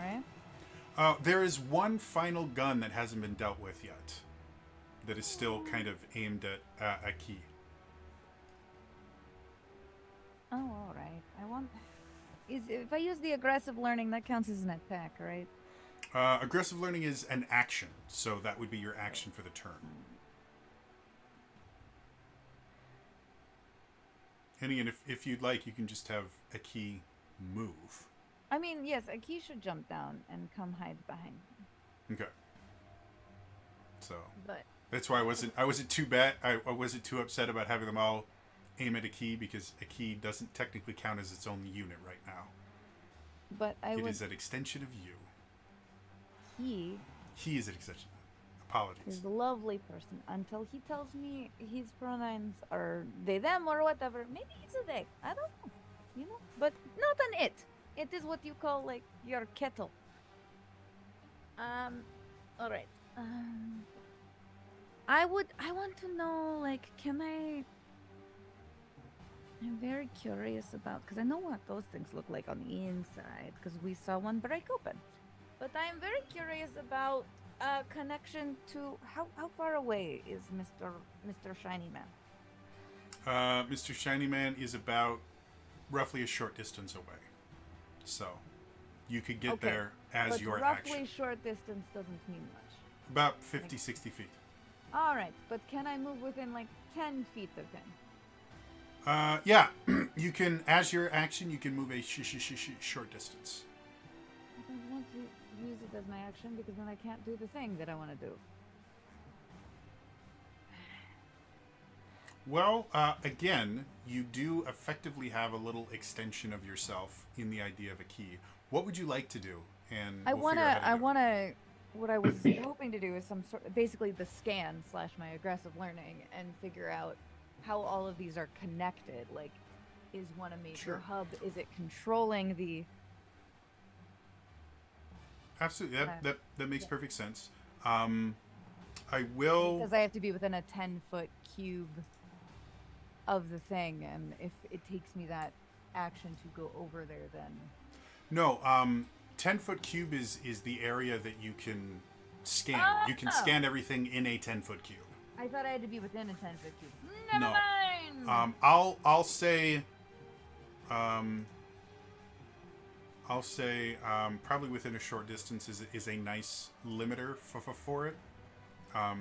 right? There is one final gun that hasn't been dealt with yet. That is still kind of aimed at a key. Oh, all right. If I use the aggressive learning, that counts as an attack, right? Aggressive learning is an action, so that would be your action for the turn. And again, if you'd like, you can just have a key move. I mean, yes, a key should jump down and come hide behind me. Okay. So But that's why I wasn't too bad. I wasn't too upset about having them all aim at a key, because a key doesn't technically count as its own unit right now. but I It would. is an extension of you. He He is an extension. Apologies. is a lovely person until he tells me his pronouns are they, them, or whatever. Maybe it's a they. I don't know. You know, but not an it. It is what you call like your kettle. All right. I want to know, like, I'm very curious about, because I know what those things look like on the inside, because we saw one break open. But I am very curious about connection to how far away is Mr. Shiny Man? Mr. Shiny Man is about roughly a short distance away. So you could get Okay, there as but your roughly action. short distance doesn't mean much. About 50, 60 feet. All right, but can I move within like 10 feet of him? Yeah, you can, as your action, you can move a short distance. I don't want to use it as my action because then I can't do the thing that I want to do. Well, again, you do effectively have a little extension of yourself in the idea of a key. What would you like to do? And I we'll figure out how to do it. wanna. What I was hoping to do is some sort, basically the scan / my aggressive learning, and figure out how all of these are connected. Like, is one a major Sure. hub? Is it controlling the? Absolutely, that makes Yeah. perfect sense. I will. Because I have to be within a 10-foot cube of the thing, and if it takes me that action to go over there, then No, 10-foot cube is the area that you can scan. You can Oh. scan everything in a 10-foot cube. I thought I had to be within a 10-foot cube. Never No. mind. I'll say probably within a short distance is a nice limiter for it.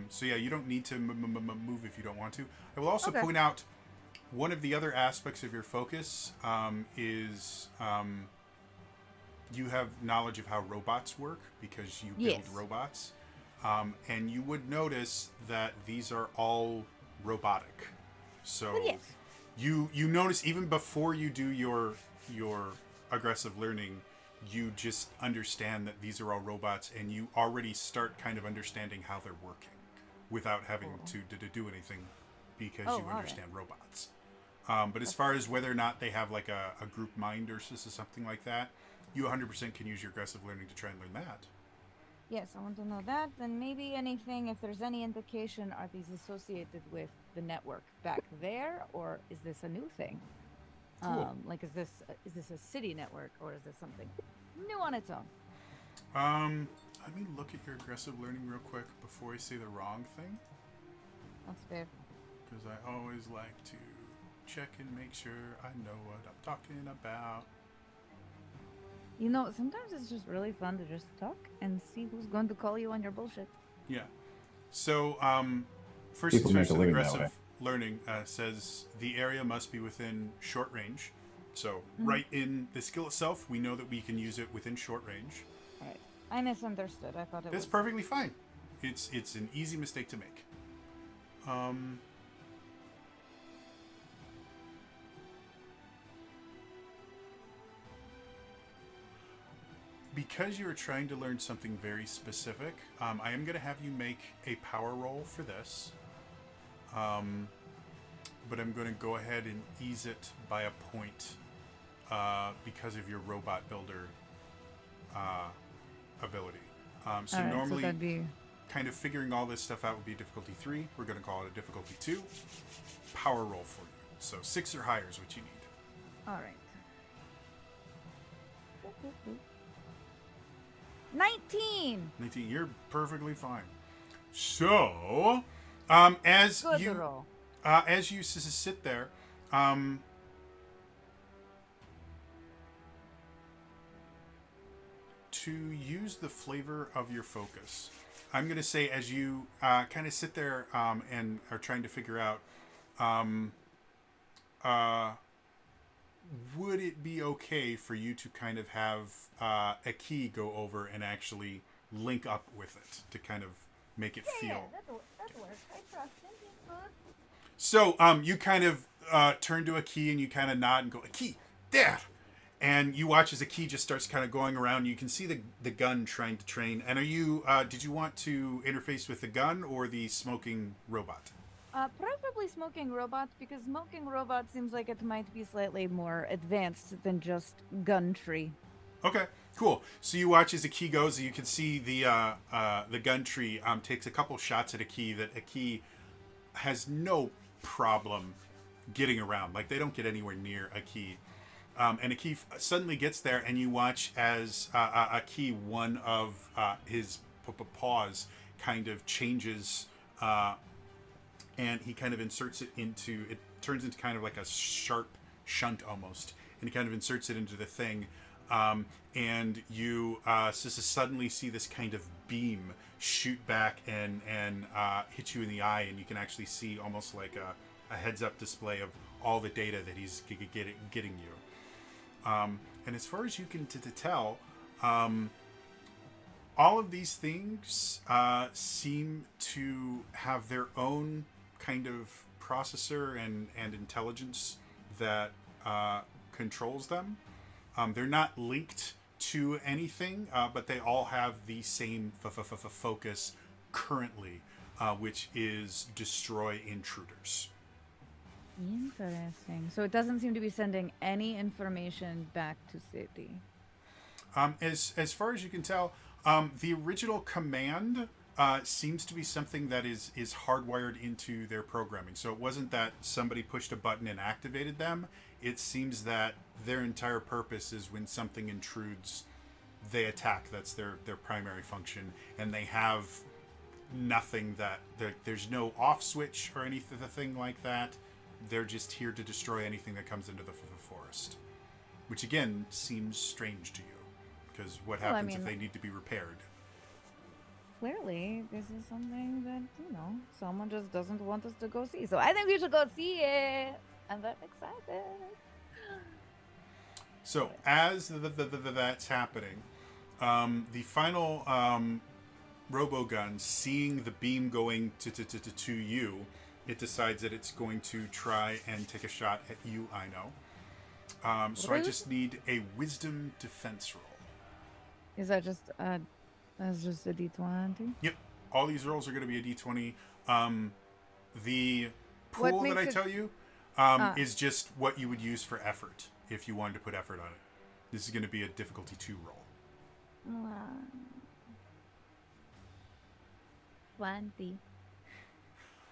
So yeah, you don't need to move if you don't want to. I will also Okay. point out one of the other aspects of your focus is you have knowledge of how robots work because you build Yes. robots. And you would notice that these are all robotic. So Well, yes. you notice even before you do your aggressive learning, you just understand that these are all robots, and you already start kind of understanding how they're working without having to do anything because you alright. understand robots. But as far as whether or not they have like a group mind or something like that, you 100% can use your aggressive learning to try and learn that. Yes, I want to know that. Then maybe anything, if there's any indication, are these associated with the network back there, or is this a new thing? Cool. Like, is this a city network, or is this something new on its own? Let me look at your aggressive learning real quick before I say the wrong thing, That's fair. because I always like to check and make sure I know what I'm talking about. You know, sometimes it's just really fun to just talk and see who's going to call you on your bullshit. Yeah. So, first People things make first, a living that aggressive way. learning says the area must be within short range. So, right in the skill itself, we know that we can use it within short range. All right. I misunderstood. I thought it That's was... perfectly fine. It's an easy mistake to make. Because you are trying to learn something very specific, I am going to have you make a power roll for this. But I'm going to go ahead and ease it by a point because of your robot builder ability. So All right, normally, so that'd be... kind of figuring all this stuff out would be difficulty 3. We're going to call it a difficulty 2. Power roll for you. So 6 or higher is what you need. All right. 19! 19. You're perfectly fine. So, as Good you roll. sit there, to use the flavor of your focus, I'm going to say as you kind of sit there and are trying to figure out, would it be okay for you to kind of have a key go over and actually link up with it to kind of make it feel? That works. I trust him. He's good. So you kind of turn to a key and you kind of nod and go, a key, there! And you watch as a key just starts kind of going around. You can see the gun trying to train. And are you, did you want to interface with the gun or the smoking robot? Preferably smoking robot, because smoking robot seems like it might be slightly more advanced than just gun tree. Okay, cool. So you watch as a key goes. You can see the gun tree takes a couple shots at a key that a key has no problem getting around. Like, they don't get anywhere near a key. And a key suddenly gets there, and you watch as a key, one of his paws kind of changes, and he kind of inserts it into, it turns into kind of like a sharp shunt almost, and he kind of inserts it into the thing. And you suddenly see this kind of beam shoot back and hit you in the eye, and you can actually see almost like a heads-up display of all the data that he's getting you. And as far as you can tell, all of these things seem to have their own kind of processor and intelligence that controls them. They're not linked to anything, but they all have the same focus currently, which is destroy intruders. Interesting. So it doesn't seem to be sending any information back to city. As far as you can tell, the original command seems to be something that is hardwired into their programming. So it wasn't that somebody pushed a button and activated them. It seems that their entire purpose is when something intrudes, they attack. That's their primary function, and they have nothing that there's no off switch or anything like that. They're just here to destroy anything that comes into the forest, which again seems strange to you, because what happens if they need to be repaired? Clearly, this is something that, someone just doesn't want us to go see. So I think we should go see it. I'm very excited. So as that's happening, the final RoboGun, seeing the beam going to you, it decides that it's going to try and take a shot at you, I know. So I just need a wisdom defense roll. Is that just that's just a D20? Yep. All these rolls are going to be a D20. The pool that I tell you is just what you would use for effort if you wanted to put effort on it. This is going to be a difficulty 2 roll. 20.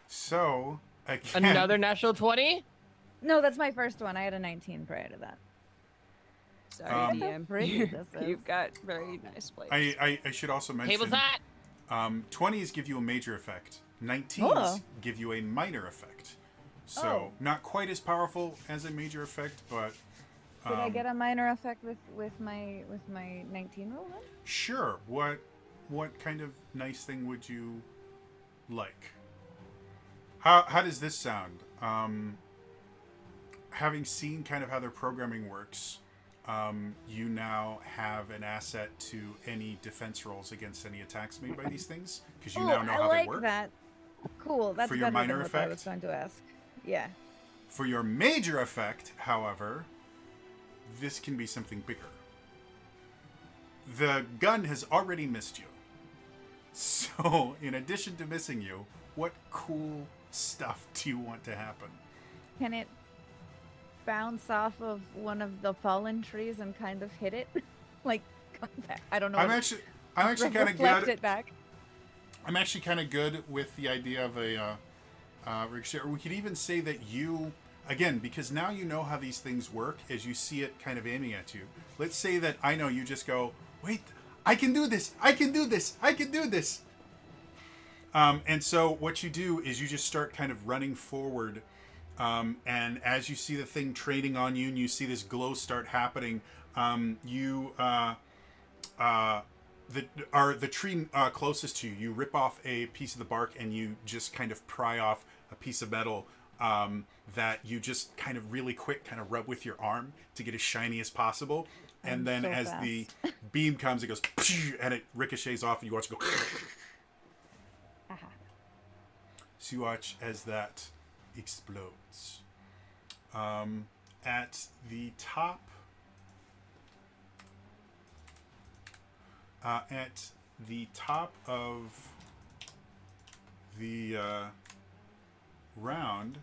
So, again... Another natural 20? No, that's my first one. I had a 19 prior to that. Sorry, DM. Pretty this is. You've got very nice plates. I should also mention... Table's that? 20s give you a major effect. 19s give you a minor effect. So, not quite as powerful as a major effect, but... Did I get a minor effect with my 19 roll then? Sure. What kind of nice thing would you like? How does this sound? Having seen kind of how their programming works, you now have an asset to any defense rolls against any attacks made by these things, because you now know how they work. That. Cool. That's for your better minor than what effect. I was going to ask. Yeah. For your major effect, however, this can be something bigger. The gun has already missed you. So, in addition to missing you, what cool stuff do you want to happen? Can it bounce off of one of the fallen trees and kind of hit it? Like, I don't know. I'm actually kind of reflect good. It back. I'm actually kind of good with the idea of a ricochet. Or we could even say that you, again, because now you know how these things work as you see it kind of aiming at you. Let's say that I know you just go, wait, I can do this. I can do this. I can do this. And so what you do is you just start kind of running forward. And as you see the thing trading on you and you see this glow start happening, the tree closest to you, you rip off a piece of the bark and you just kind of pry off a piece of metal that you just kind of really quick kind of rub with your arm to get as shiny as possible. And then as the beam comes, it goes and it ricochets off and you watch it go. So you watch as that explodes. At the top of the round,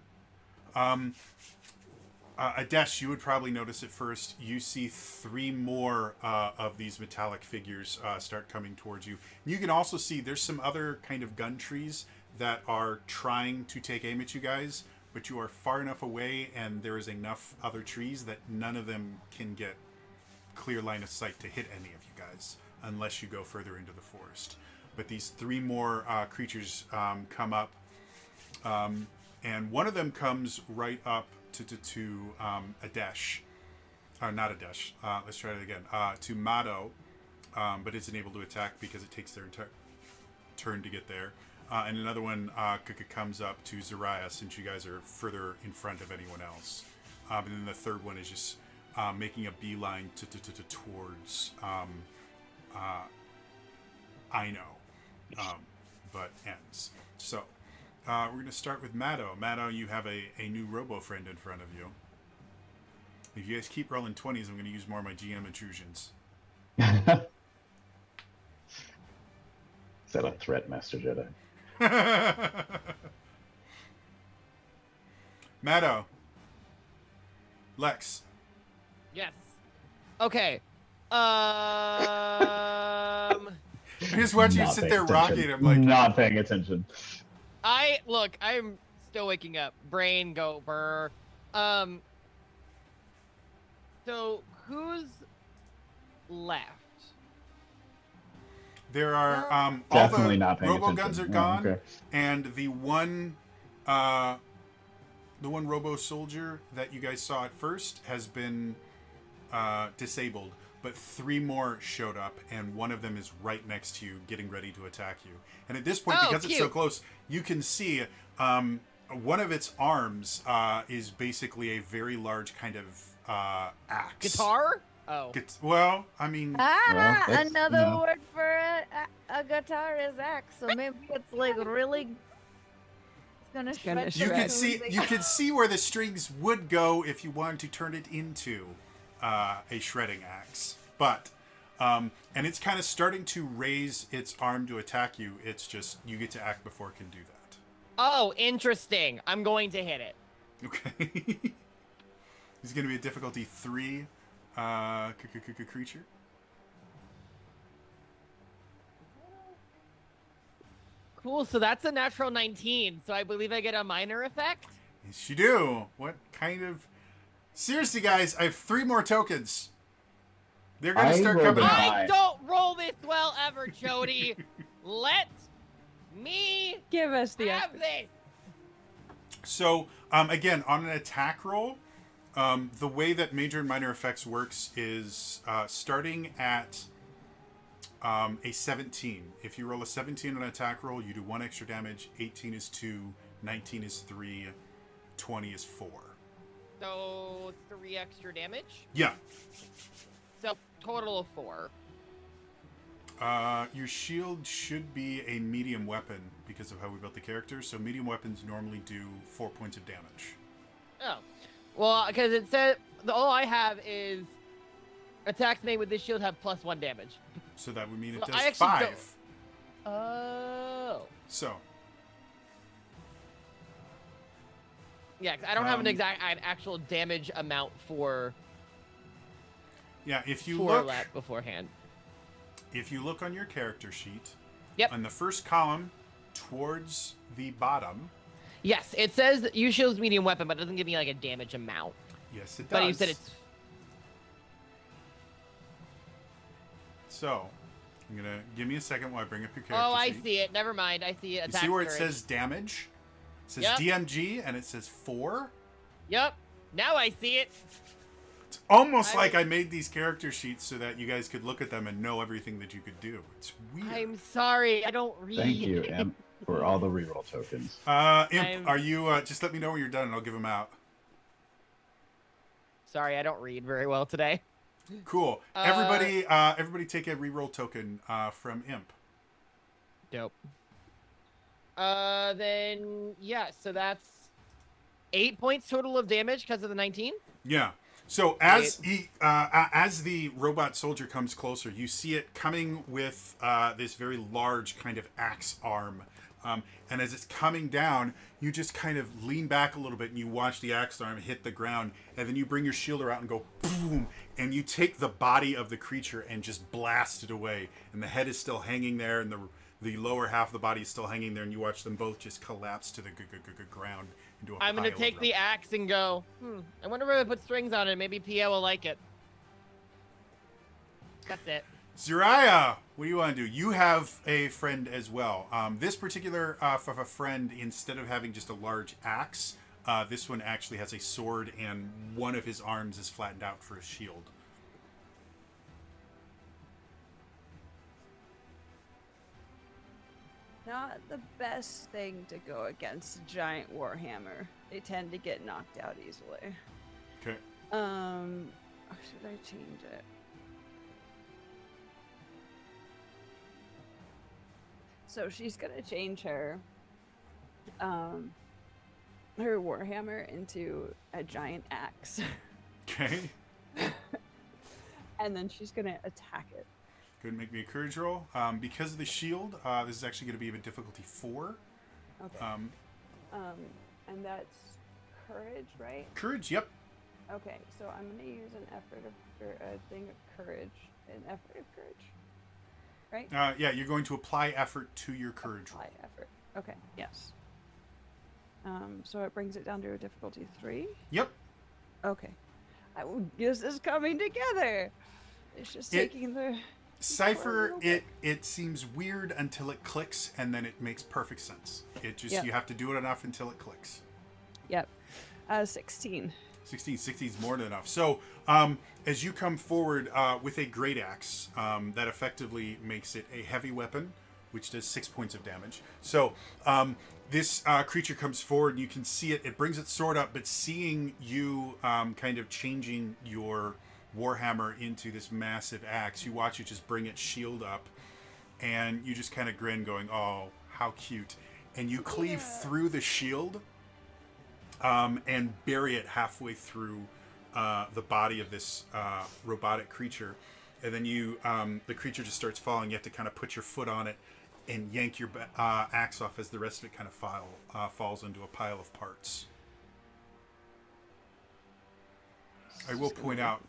Adesh, you would probably notice at first, you see 3 more of these metallic figures start coming towards you. You can also see there's some other kind of gun trees that are trying to take aim at you guys, but you are far enough away and there is enough other trees that none of them can get clear line of sight to hit any of you guys unless you go further into the forest. But these 3 more creatures come up, and one of them comes right up to Adesh. Not Adesh. Let's try it again. To Mado, but isn't able to attack because it takes their entire turn to get there. And another one comes up to Zariah, since you guys are further in front of anyone else. And then the third one is just making a beeline towards Ino, but ends. So we're going to start with Mado. Mado, you have a new robo friend in front of you. If you guys keep rolling 20s, I'm going to use more of my GM intrusions. Is that a threat, Master Jedi? Mado. Lex. Yes. Okay. just watching you Not sit paying there attention. rocking. I'm like, not paying attention. I'm still waking up. Brain go burr. So who's left? there are all Definitely the not paying robo attention. guns are Oh, gone, okay. and the one robo soldier that you guys saw at first has been disabled. But 3 more showed up, and one of them is right next to you, getting ready to attack you. And at this point, because it's so close, you can see one of its arms is basically a very large kind of axe. Guitar? Oh. Well, I mean, Ah, that's- another no. word for a guitar is axe. So maybe it's like really. It's gonna shred. you the can strings. see where the strings would go if you wanted to turn it into a shredding axe. But and it's kind of starting to raise its arm to attack you. It's just you get to act before it can do that. Oh, interesting. I'm going to hit it. Okay. It's going to be a difficulty 3 creature. Cool. So that's a natural 19. So I believe I get a minor effect. Yes, you do. What kind of... Seriously, guys, I have 3 more tokens. They're going to start rolled coming a out. I nine. don't roll this well ever, Jody. Let me Give us the have this. So, again, on an attack roll, the way that major and minor effects works is starting at a 17. If you roll a 17 on an attack roll, you do 1 extra damage. 18 is 2, 19 is 3, 20 is 4. So 3 extra damage. Yeah. So total of 4. Your shield should be a medium weapon because of how we built the character. So medium weapons normally do 4 points of damage. Oh, well, because it said all I have is attacks made with this shield have +1 damage. So that would mean it So I does actually 5. Oh. So Yeah, 'cause I don't have an actual damage amount for yeah, if you for look that beforehand. if you look on your character sheet, Yep. on the first column towards the bottom, Yes, it says you shield's medium weapon, but it doesn't give me like a damage amount. yes, it does. But you said it's So, I'm gonna give me a second while I bring up your character Oh, I sheet. see it. Never mind. I see it. You Attack see where it courage. says damage? It says Yep. DMG and it says 4. Yep. Now I see it. It's almost like I made these character sheets so that you guys could look at them and know everything that you could do. It's weird. I'm sorry. I don't read. Thank you, Imp, for all the reroll tokens. Imp, are you just let me know when you're done and I'll give them out. Sorry, I don't read very well today. Cool. Everybody take a reroll token from Imp. Dope. Then yeah, so that's 8 points total of damage because of the 19. Yeah. So as the robot soldier comes closer, you see it coming with this very large kind of axe arm. And as it's coming down, you just kind of lean back a little bit and you watch the axe arm hit the ground. And then you bring your shielder out and go boom. And you take the body of the creature and just blast it away. And the head is still hanging there and the lower half of the body is still hanging there. And you watch them both just collapse to the ground. Into a I'm gonna pile take of the rubble. axe and go. I wonder if I put strings on it. Maybe Pia will like it. That's it. Zariah, what do you want to do? You have a friend as well. This particular friend, instead of having just a large axe, this one actually has a sword, and one of his arms is flattened out for a shield. Not the best thing to go against a giant warhammer. They tend to get knocked out easily. Okay. Or should I change it? So she's gonna change her warhammer into a giant axe. Okay. And then she's gonna attack it. Go ahead and make me a courage roll. Because of the shield, this is actually going to be a difficulty 4. Okay. And that's courage, right? Courage, yep. Okay, so I'm gonna use an effort of or a thing of courage. An effort of courage. right? Yeah, you're going to apply effort to your courage roll. Apply effort. Okay. Yes. So it brings it down to a difficulty 3. Yep. Okay. This is coming together. It's just taking the Cypher, it seems weird until it clicks, and then it makes perfect sense. It just you have to do it enough until it clicks. Yep. 16. 16 is more than enough. So as you come forward with a great axe, that effectively makes it a heavy weapon, which does 6 points of damage. So this creature comes forward, and you can see it. It brings its sword up, but seeing you kind of changing your warhammer into this massive axe, you watch it just bring its shield up, and you just kind of grin, going, "Oh, how cute!" And you cleave through the shield and bury it halfway through the body of this robotic creature, and then the creature just starts falling. You have to kind of put your foot on it and yank your axe off as the rest of it kind of falls into a pile of parts. I will point out,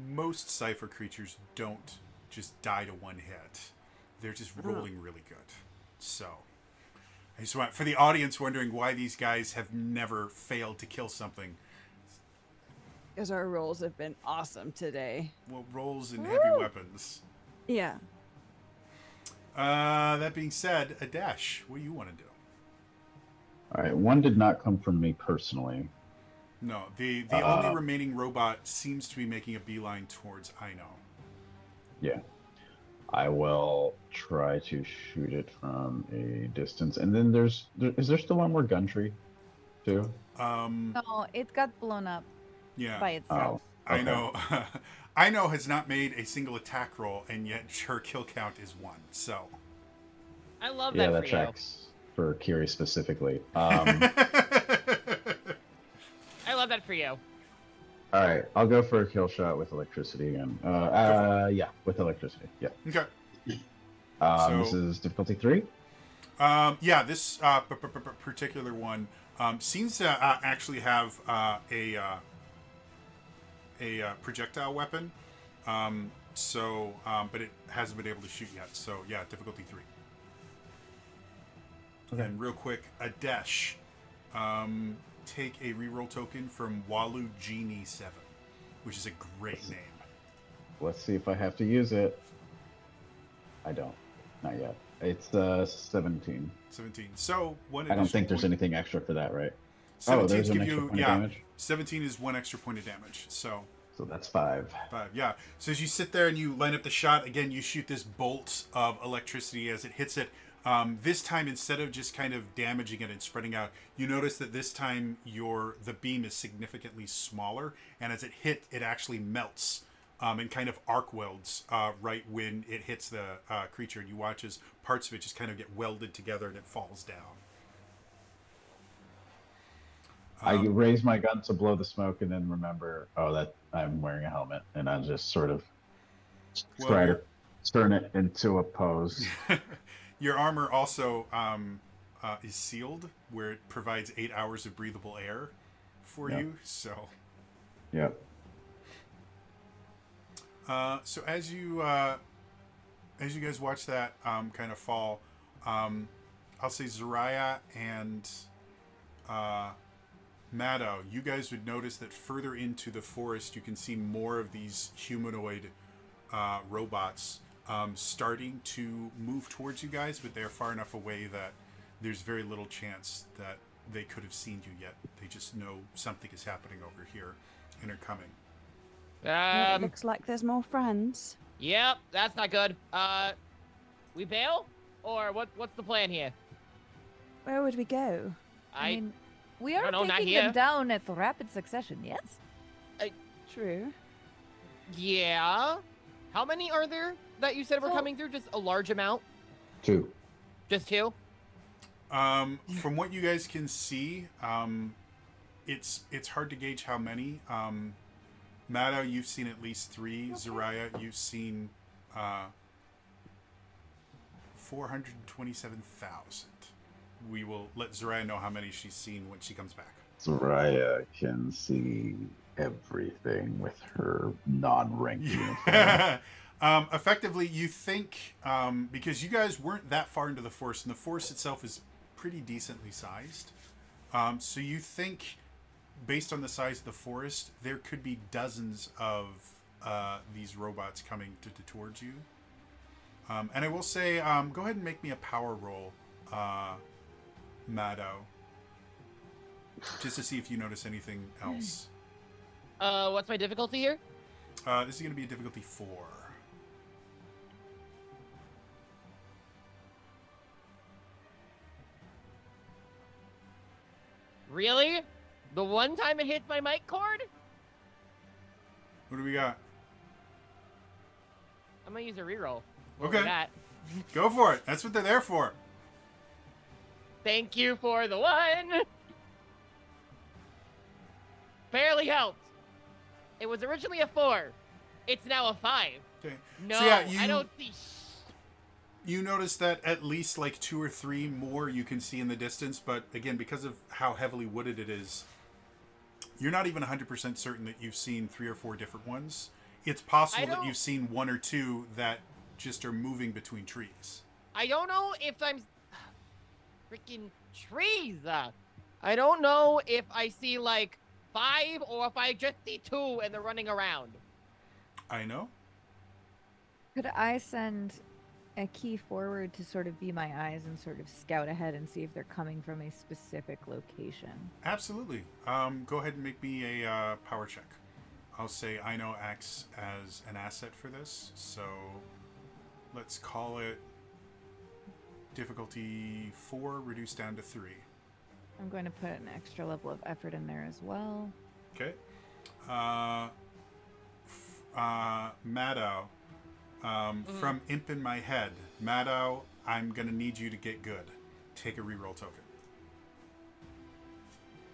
most Cypher creatures don't just die to one hit. They're just rolling really good. So I just want, for the audience wondering why these guys have never failed to kill something. Because our rolls have been awesome today. Well, rolls and heavy weapons. Yeah. That being said, Adesh, what do you want to do? All right, one did not come from me personally. No, the only remaining robot seems to be making a beeline towards Aino. Yeah. I will try to shoot it from a distance. And then is there still one more gun tree too? No, it got blown up by itself. Oh, okay. Aino has not made a single attack roll, and yet her kill count is 1. So I love yeah, that that for tracks for Kiri specifically. I love that for you. All right, I'll go for a kill shot with electricity again. Yeah, with electricity. Yeah. Okay. This is difficulty 3. Yeah, this particular one seems to actually have a projectile weapon. But it hasn't been able to shoot yet. So yeah, difficulty 3. Okay. And real quick, Adesh, take a reroll token from Walu Genie 7, which is a great name. Let's see if I have to use it. I don't. Not yet. It's 17. 17. So one. I don't think there's anything extra for that, right? 17 there's an give extra you point of damage. 17 is 1 extra point of damage. So that's 5. 5. Yeah. So as you sit there and you line up the shot again, you shoot this bolt of electricity as it hits it. This time, instead of just kind of damaging it and spreading out, you notice that this time the beam is significantly smaller, and as it hit, it actually melts and kind of arc welds right when it hits the creature. And you watch as parts of it just kind of get welded together and it falls down. I raise my gun to blow the smoke, and then remember, that I'm wearing a helmet, and I just sort of try to turn it into a pose. Your armor also is sealed, where it provides 8 hours of breathable air for you. So, yep. So as you guys watch that kind of fall, I'll say Zariah and Maddow, you guys would notice that further into the forest, you can see more of these humanoid robots starting to move towards you guys, but they're far enough away that there's very little chance that they could have seen you yet. They just know something is happening over here and are coming. It looks like there's more friends. Yep, that's not good. We bail? Or what's the plan here? Where would we go? I mean, we are not taking here. them down at rapid succession, yes? True. Yeah. How many are there that you said were coming through? Just a large amount? 2. Just 2? From what you guys can see, it's hard to gauge how many. Maddow, you've seen at least 3. Okay. Zariah, you've seen 427,000. We will let Zariah know how many she's seen when she comes back. Zariah can see everything with her non-ranked uniform. Effectively, you think, because you guys weren't that far into the forest, and the forest itself is pretty decently sized. So you think, based on the size of the forest, there could be dozens of these robots coming towards you. And I will say, go ahead and make me a power roll, Mado, just to see if you notice anything else. What's my difficulty here? This is going to be a difficulty 4. Really? The one time it hits my mic cord? What do we got? I'm gonna use a reroll. Okay. That. Go for it. That's what they're there for. Thank you for the 1. Barely helped. It was originally a 4. It's now a 5. Okay. No, So yeah, I don't see. You notice that at least like 2 or 3 more you can see in the distance, but again, because of how heavily wooded it is, you're not even 100% certain that you've seen 3 or 4 different ones. It's possible that you've seen 1 or 2 that just are moving between trees. I don't know if I'm freaking trees. I don't know if I see like 5 or if I just see 2 and they're running around. I know. Could I send a key forward to sort of be my eyes and sort of scout ahead and see if they're coming from a specific location? Absolutely. Go ahead and make me a power check. I'll say I know acts as an asset for this, so let's call it difficulty 4 reduced down to 3. I'm going to put an extra level of effort in there as well. Okay. Mado, from Imp in my head, Mado, I'm going to need you to get good. Take a reroll token.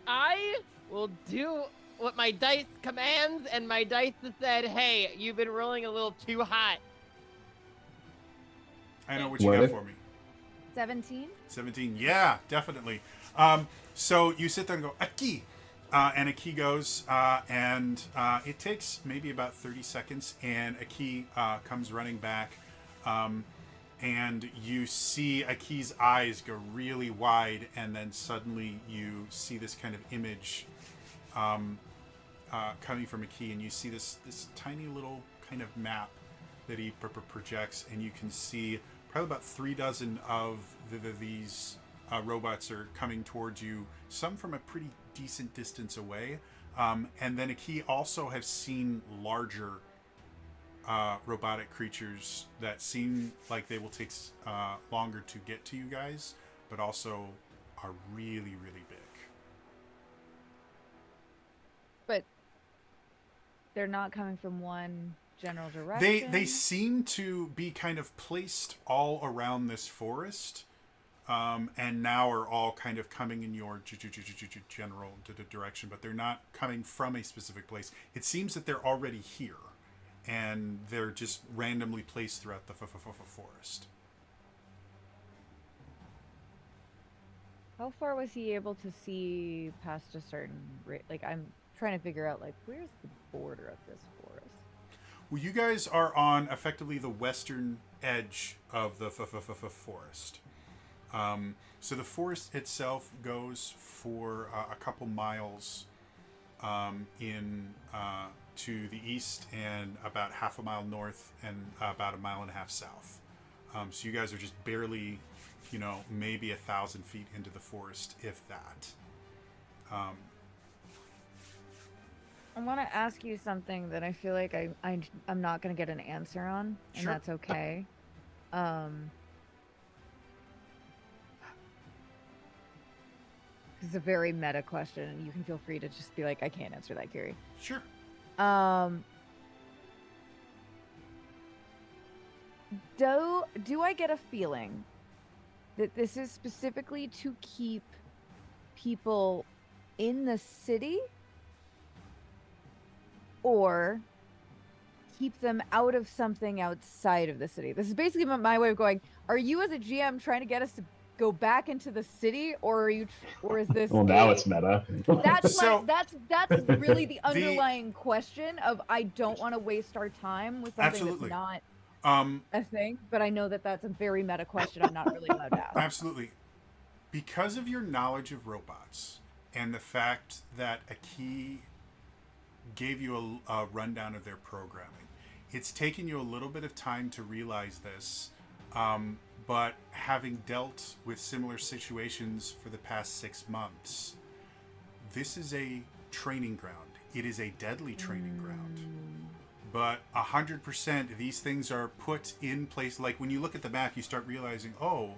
I will do what my dice commands, and my dice has said, hey, you've been rolling a little too hot. I know what you got for me. 17? 17. Yeah, definitely. So you sit there and go, Aki! And Aki goes, and it takes maybe about 30 seconds, and Aki comes running back, and you see Aki's eyes go really wide, and then suddenly you see this kind of image coming from Aki, and you see this tiny little kind of map that he projects, and you can see probably about 3 dozen of these robots are coming towards you, some from a pretty decent distance away. And then Aki also have seen larger robotic creatures that seem like they will take longer to get to you guys, but also are really, really big. But they're not coming from one general direction? They seem to be kind of placed all around this forest. And now are all kind of coming in your general direction, but they're not coming from a specific place. It seems that they're already here, and they're just randomly placed throughout the forest. How far was he able to see past a certain like, I'm trying to figure out, like, where's the border of this forest? Well, you guys are on effectively the western edge of the forest. So the forest itself goes for a couple miles in to the east, and about half a mile north, and about 1.5 miles south. So you guys are just barely, maybe 1,000 feet into the forest, if that. I want to ask you something that I feel like I'm not going to get an answer on, and Sure. that's okay. This is a very meta question, and you can feel free to just be like, I can't answer that, Carrie. Sure. Do I get a feeling that this is specifically to keep people in the city, or keep them out of something outside of the city? This is basically my way of going, are you as a GM trying to get us to go back into the city, or is this Well, now it's meta. that's So- that's really the underlying question of, I don't want to waste our time with something Absolutely. that's not I think, but I know that that's a very meta question. I'm not really allowed to ask. Absolutely. Because of your knowledge of robots and the fact that a key gave you a rundown of their programming, it's taken you a little bit of time to realize this. But having dealt with similar situations for the past 6 months, this is a training ground. It is a deadly training ground. But 100%, these things are put in place. Like when you look at the map, you start realizing, oh,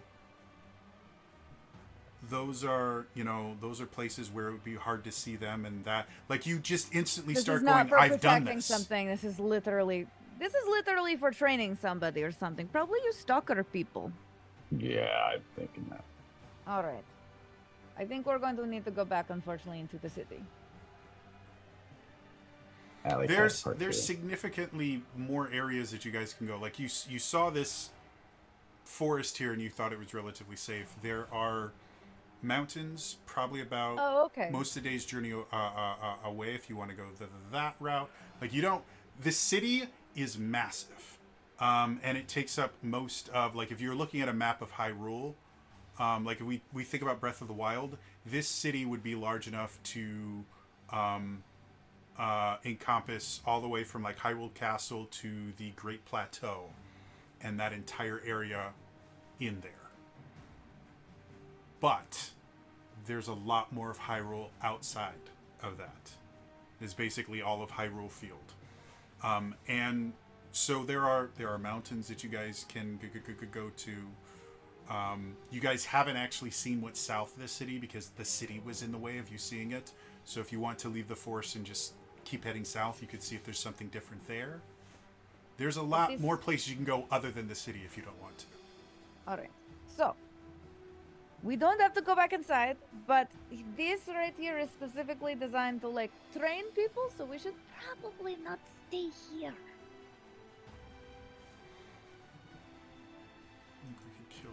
those are places where it would be hard to see them, and that, like, you just instantly start going, I've done this. Something. This is literally for training somebody or something. Probably you stalker people. Yeah, I'm thinking that. All right. I think we're going to need to go back, unfortunately, into the city. There's significantly more areas that you guys can go. Like you saw this forest here and you thought it was relatively safe. There are mountains probably about most of the day's journey away if you want to go that route. Like the city is massive. And it takes up most of, like, if you're looking at a map of Hyrule, like if we think about Breath of the Wild, this city would be large enough to encompass all the way from like Hyrule Castle to the Great Plateau and that entire area in there. But there's a lot more of Hyrule outside of that. It's basically all of Hyrule Field. And so there are mountains that you guys can go to. You guys haven't actually seen what's south of the city because the city was in the way of you seeing it. So if you want to leave the forest and just keep heading south, you could see if there's something different there. There's a lot more places you can go other than the city if you don't want to. All right. So, we don't have to go back inside, but this right here is specifically designed to, like, train people, so we should probably not stay here.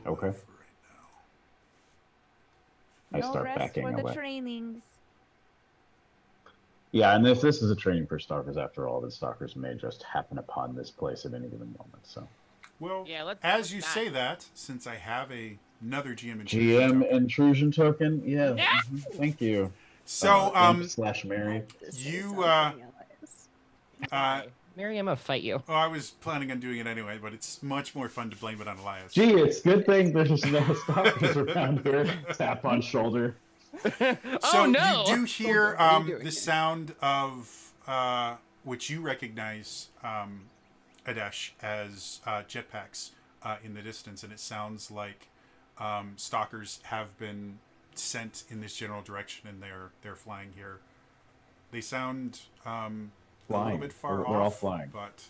Okay. Right I No start rest backing for the away. trainings. Yeah, and if this is a training for stalkers, after all, then stalkers may just happen upon this place at any given moment. So, well, yeah, as you say that, since I have another GM intrusion token, yeah. Yeah. Thank you. So, / Mary, you Mary, I'm gonna fight you. Oh, I was planning on doing it anyway, but it's much more fun to blame it on Elias. Gee, it's good thing there's no stalkers around here. Tap on shoulder. So no! You do hear the sound of which you recognize, Adesh, as jetpacks in the distance, and it sounds like stalkers have been sent in this general direction, and they're flying here. They sound a little bit far off. They're all flying. But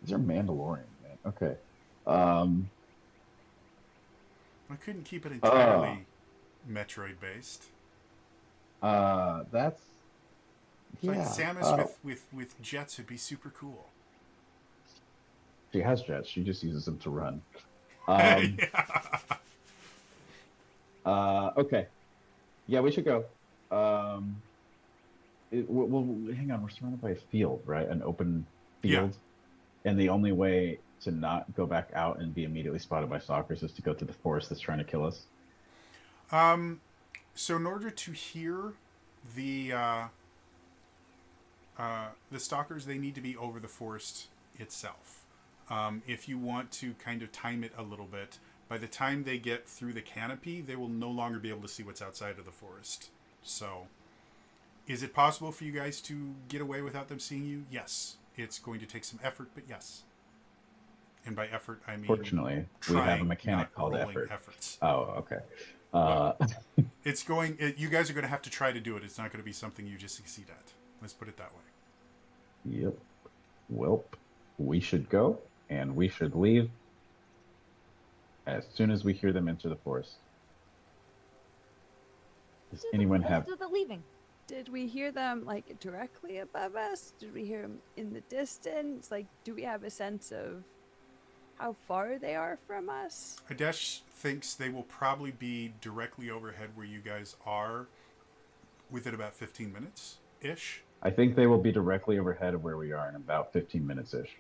these are Mandalorian, man. Okay. I couldn't keep it entirely Metroid based. That's like Samus with jets would be super cool. She has jets. She just uses them to run. Okay. Yeah, we should go. Well, hang on. We're surrounded by a field, right? An open field. Yeah. And the only way to not go back out and be immediately spotted by stalkers is to go to the forest that's trying to kill us. So in order to hear the stalkers, they need to be over the forest itself. If you want to kind of time it a little bit, by the time they get through the canopy, they will no longer be able to see what's outside of the forest. So, is it possible for you guys to get away without them seeing you? Yes. It's going to take some effort, but yes. And by effort, I mean... Fortunately, we have a mechanic called effort. Efforts. Oh, okay. It's going... you guys are going to have to try to do it. It's not going to be something you just succeed at. Let's put it that way. Yep. Well, we should go, and we should leave as soon as we hear them enter the forest. Does anyone have... Let's do the leaving. Did we hear them, like, directly above us? Did we hear them in the distance? Like, do we have a sense of how far they are from us? Adesh thinks they will probably be directly overhead where you guys are within about 15 minutes-ish. I think they will be directly overhead of where we are in about 15 minutes-ish.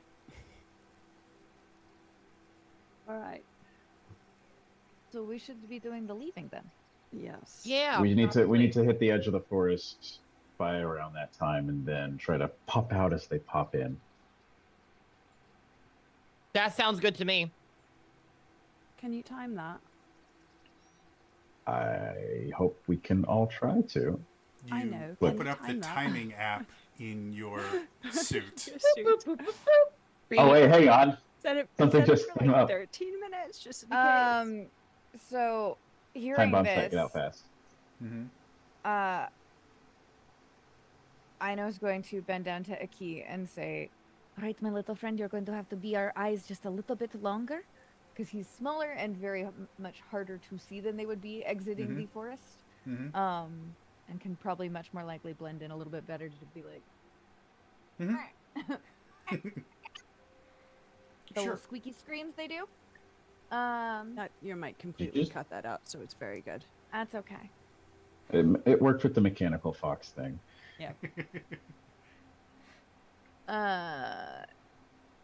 All right. So we should be doing the leaving then. Yes. Yeah. we need to probably. hit the edge of the forest by around that time, and then try to pop out as they pop in. That sounds good to me. Can you time that? I hope we can all try to. You I know. Can open you up the time that? timing app in your suit. Your suit. Oh wait, hang on. Set it, Something set it just for came like up. 13 minutes just in case. So Time hearing bomb's this, taking out fast. Mm-hmm. Aino's going to bend down to Aki and say, "All right, my little friend, you're going to have to be our eyes just a little bit longer, because he's smaller and very much harder to see than they would be exiting the forest. Mm-hmm. And can probably much more likely blend in a little bit better to be like Mm-hmm. the Sure. little squeaky screams they do. That you might completely just- cut that out, so it's very good. That's okay. It worked with the mechanical fox thing. Yeah.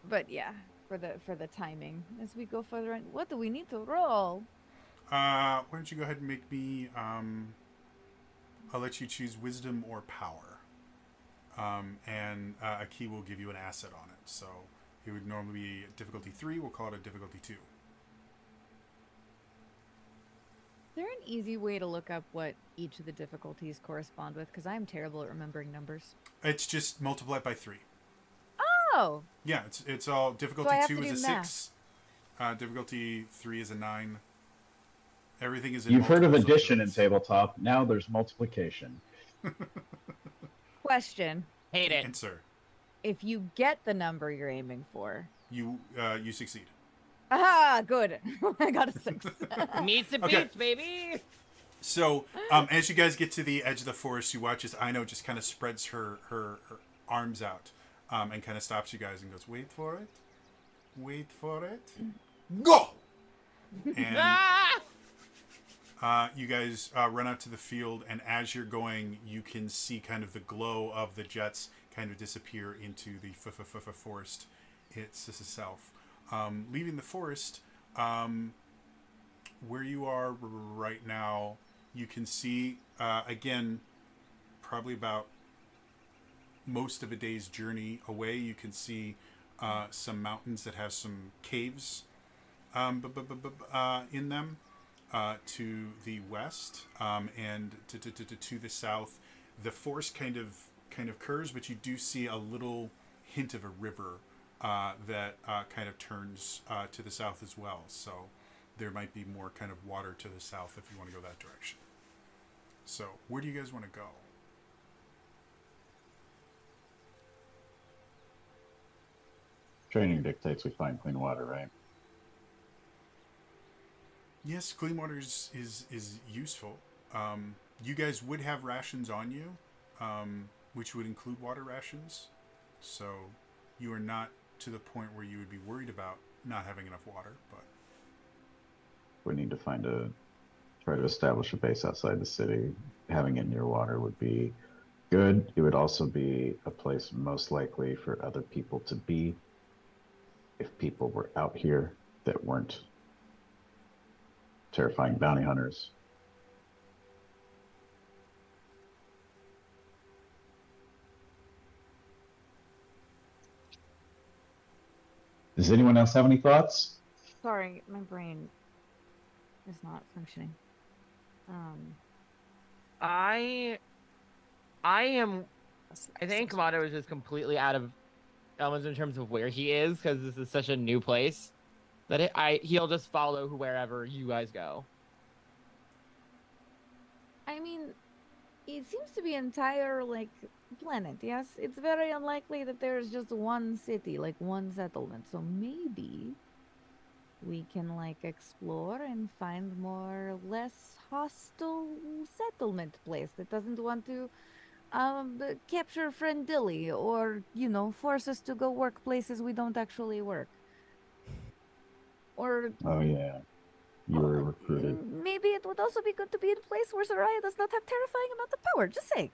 But yeah, for the timing as we go further in, what do we need to roll? Why don't you go ahead and make me? I'll let you choose wisdom or power, and a key will give you an asset on it. So it would normally be difficulty 3. We'll call it a difficulty 2. Is there an easy way to look up what each of the difficulties correspond with? Because I'm terrible at remembering numbers. It's just multiply it by 3. Oh, Yeah, it's all difficulty have 2 to is do a math. 6. Difficulty 3 is a 9. Everything is in You've heard of multiples addition in those. tabletop. Now there's multiplication. question. Hate it. Answer. If you get the number you're aiming for, You succeed. aha, good. I got a 6. Meets and Okay. beats, baby. So, as you guys get to the edge of the forest, you watch as Aino just kind of spreads her arms out, and kind of stops you guys and goes, "Wait for it, wait for it, go!" And Ah! you guys run out to the field, and as you're going, you can see kind of the glow of the jets kind of disappear into the forest itself. Leaving the forest, where you are right now, you can see, again, probably about most of a day's journey away, you can see some mountains that have some caves in them. To the west, and to the south, the forest kind of curves, but you do see a little hint of a river that kind of turns to the south as well. So there might be more kind of water to the south if you want to go that direction. So where do you guys want to go? Training dictates we find clean water, right? Yes, clean water is useful. You guys would have rations on you, which would include water rations. So you are not to the point where you would be worried about not having enough water. But We need to try to establish a base outside the city. Having it near water would be good. It would also be a place most likely for other people to be if people were out here that weren't terrifying bounty hunters. Does anyone else have any thoughts? Sorry, my brain is not functioning. I think Kamado is just completely out of elements in terms of where he is, because this is such a new place that he'll just follow wherever you guys go. I mean, it seems to be entire planet. Yes, it's very unlikely that there's just one city, one settlement. So maybe we can explore and find more less hostile settlement place that doesn't want to capture friend Dilly or force us to go work places we don't actually work. Or Oh yeah, you were recruited. maybe it would also be good to be in a place where Soraya does not have terrifying amount of power. Just saying.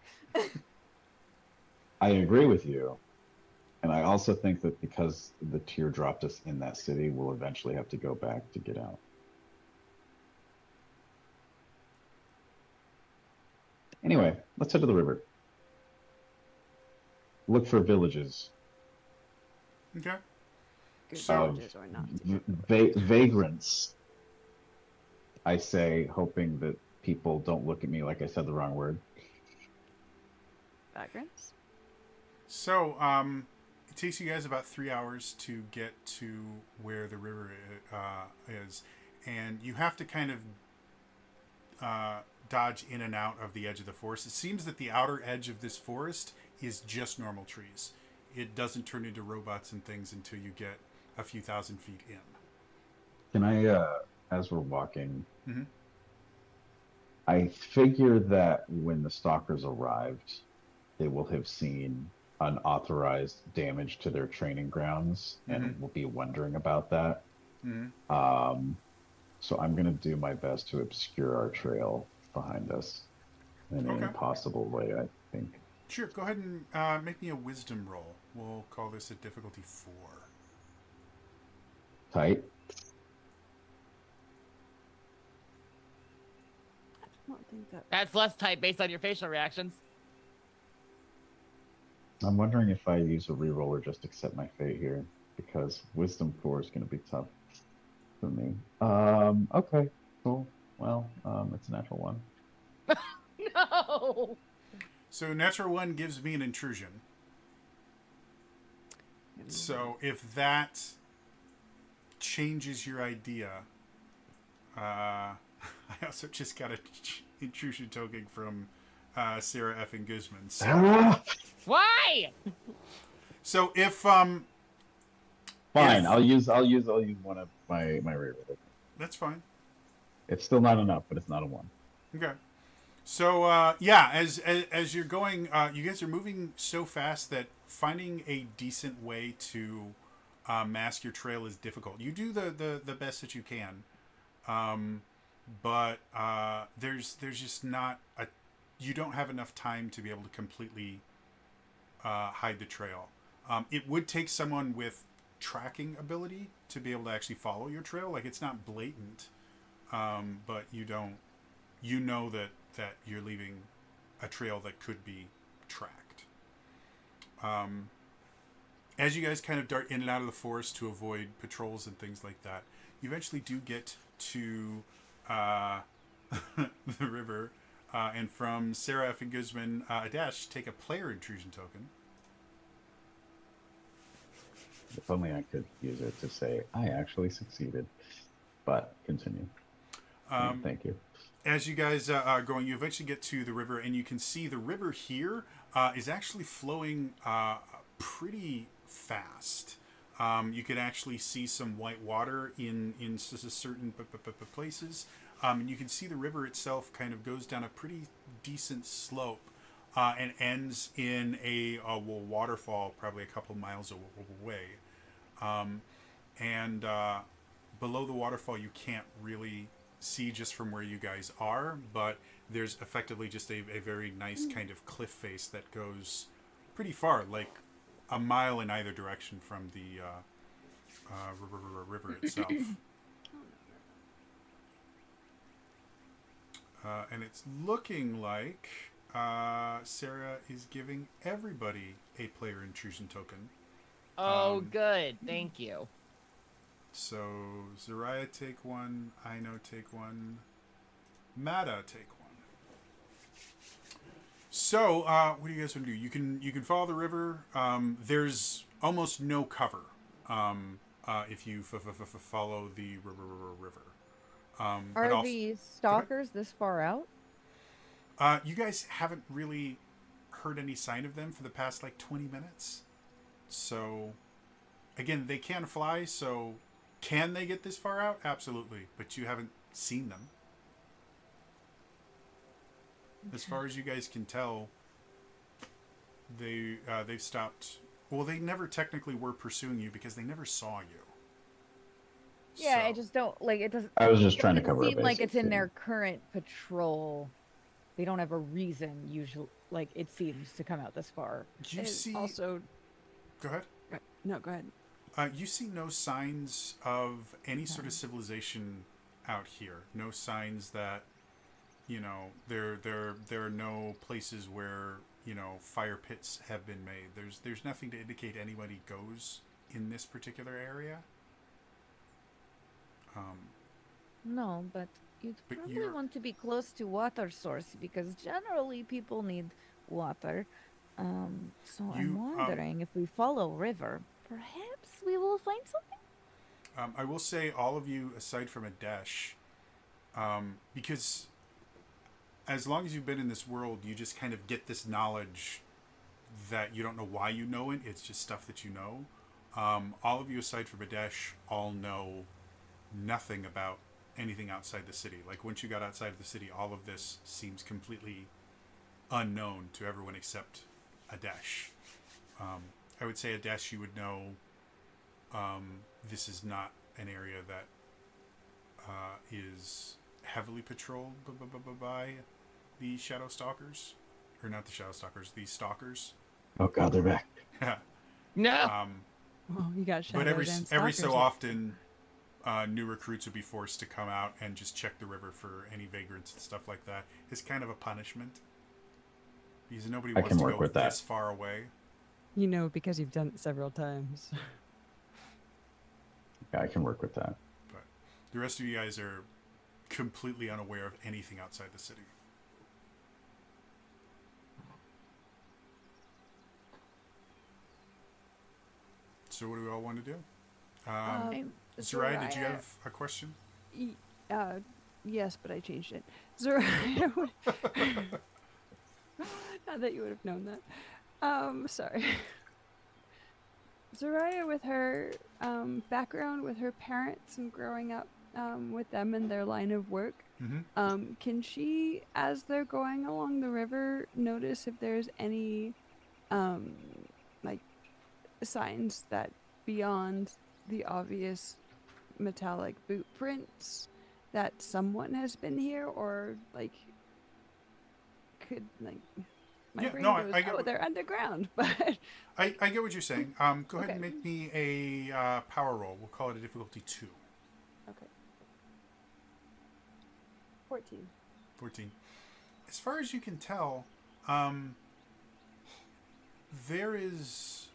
I agree with you. And I also think that because the tier dropped us in that city, we'll eventually have to go back to get out. Anyway, let's head to the river. Look for villages. Okay. Good So- villages or not. to get Vagrants, I say, hoping that people don't look at me like I said the wrong word. vagrants. So, it takes you guys about 3 hours to get to where the river is, and you have to kind of dodge in and out of the edge of the forest. It seems that the outer edge of this forest is just normal trees. It doesn't turn into robots and things until you get a few thousand feet in. Can I, as we're walking, Mhm. I figure that when the stalkers arrived, they will have seen unauthorized damage to their training grounds and will be wondering about that. Mm-hmm. So I'm going to do my best to obscure our trail behind us in any Okay. possible way, I think. Sure, go ahead and make me a wisdom roll. We'll call this a difficulty 4. Tight. I don't think that. That's less tight based on your facial reactions. I'm wondering if I use a reroll or just accept my fate here, because wisdom 4 is going to be tough for me. Okay, cool. Well, it's a natural 1. No. So natural 1 gives me an intrusion. So if that changes your idea, I also just got a intrusion token from Sarah effing Guzman. So, Why? so if Fine, If- I'll use one of my reroll. that's fine. It's still not enough, but it's not a 1. Okay. So yeah, as you're going, you guys are moving so fast that finding a decent way to mask your trail is difficult. You do the best that you can, but there's just not a. You don't have enough time to be able to completely hide the trail. It would take someone with tracking ability to be able to actually follow your trail. Like, it's not blatant, but you don't. You know that you're leaving a trail that could be tracked. As you guys kind of dart in and out of the forest to avoid patrols and things like that, you eventually do get to the river. And from Sarah F. and Guzman, Adash, take a player intrusion token. If only I could use it to say I actually succeeded. But continue. Thank you. As you guys are going, you eventually get to the river, and you can see the river here is actually flowing pretty fast. You can actually see some white water in certain places. And you can see the river itself kind of goes down a pretty decent slope and ends in a waterfall probably a couple miles away. And below the waterfall, you can't really see just from where you guys are, but there's effectively just a very nice kind of cliff face that goes pretty far, like a mile in either direction from the river itself. And it's looking like Sarah is giving everybody a player intrusion token. Oh, good. Thank you. So, Zariah take 1, Aino take 1, Mata take 1. So, what do you guys want to do? You can follow the river. There's almost no cover if you follow the river. But Are also, the stalkers this far out? you guys haven't really heard any sign of them for the past like 20 minutes. So, again, they can fly, so can they get this far out? Absolutely, but you haven't seen them. Okay. As far as you guys can tell, they've stopped. Well, they never technically were pursuing you because they never saw you. Yeah, So- I just don't like it. Doesn't. I was just It trying to doesn't cover seem a like basic it's in thing. their current patrol. They don't have a reason usually. Like it seems to come out this far. You And see, also, Go ahead. No, go ahead. You see no signs of any sort of civilization out here. No signs that, there are no places where, fire pits have been made. There's nothing to indicate anybody goes in this particular area. No, but you'd But probably you're- want to be close to water source because generally people need water. So I'm wondering if we follow river, perhaps we will find something. I will say all of you, aside from Adesh, because as long as you've been in this world, you just kind of get this knowledge that you don't know why you know it. It's just stuff that you know. All of you, aside from Adesh, all know nothing about anything outside the city. Like, once you got outside of the city, all of this seems completely unknown to everyone except Adesh. I would say Adesh, you would know this is not an area that is heavily patrolled by the Shadow Stalkers. Or not the Shadow Stalkers, the Stalkers. Oh god, they're back. No. Oh, you got But shadows and every stalkers so now. often, new recruits would be forced to come out and just check the river for any vagrants and stuff like that. It's kind of a punishment. Because nobody I wants can to work go with that. this far away. Because you've done it several times. Yeah, I can work with that. But the rest of you guys are completely unaware of anything outside the city. So what do we all want to do? Zerai, did you have a question? Yes, but I changed it. Zariah. Not that you would have known that. Sorry. Zariah, with her background with her parents and growing up with them and their line of work, can she, as they're going along the river, notice if there's any like signs that beyond the obvious metallic boot prints that someone has been here, or like could like my Yeah, brain no, goes, I get oh, what- they're underground, but I get what you're saying. Go ahead Okay. and make me a power roll. We'll call it a difficulty 2. okay. 14. 14. As far as you can tell, there is...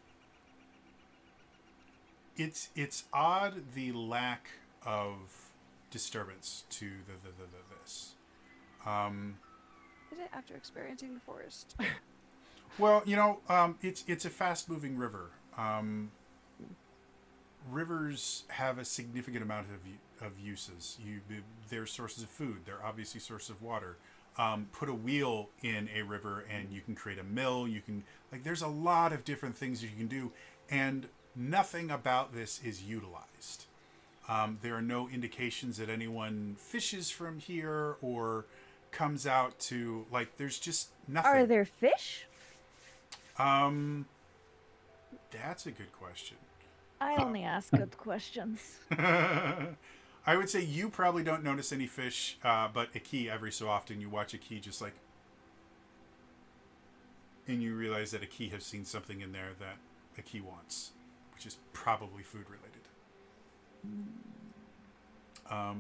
It's odd the lack of disturbance to this. Is it after experiencing the forest? Well, it's a fast-moving river. Rivers have a significant amount of uses. They're sources of food. They're obviously sources of water. Put a wheel in a river and you can create a mill. There's a lot of different things that you can do, and nothing about this is utilized. There are no indications that anyone fishes from here or comes out to, there's just nothing. Are there fish? That's a good question. I only ask good questions. I would say you probably don't notice any fish, but Aki, every so often you watch Aki just and you realize that Aki has seen something in there that Aki wants, which is probably food related.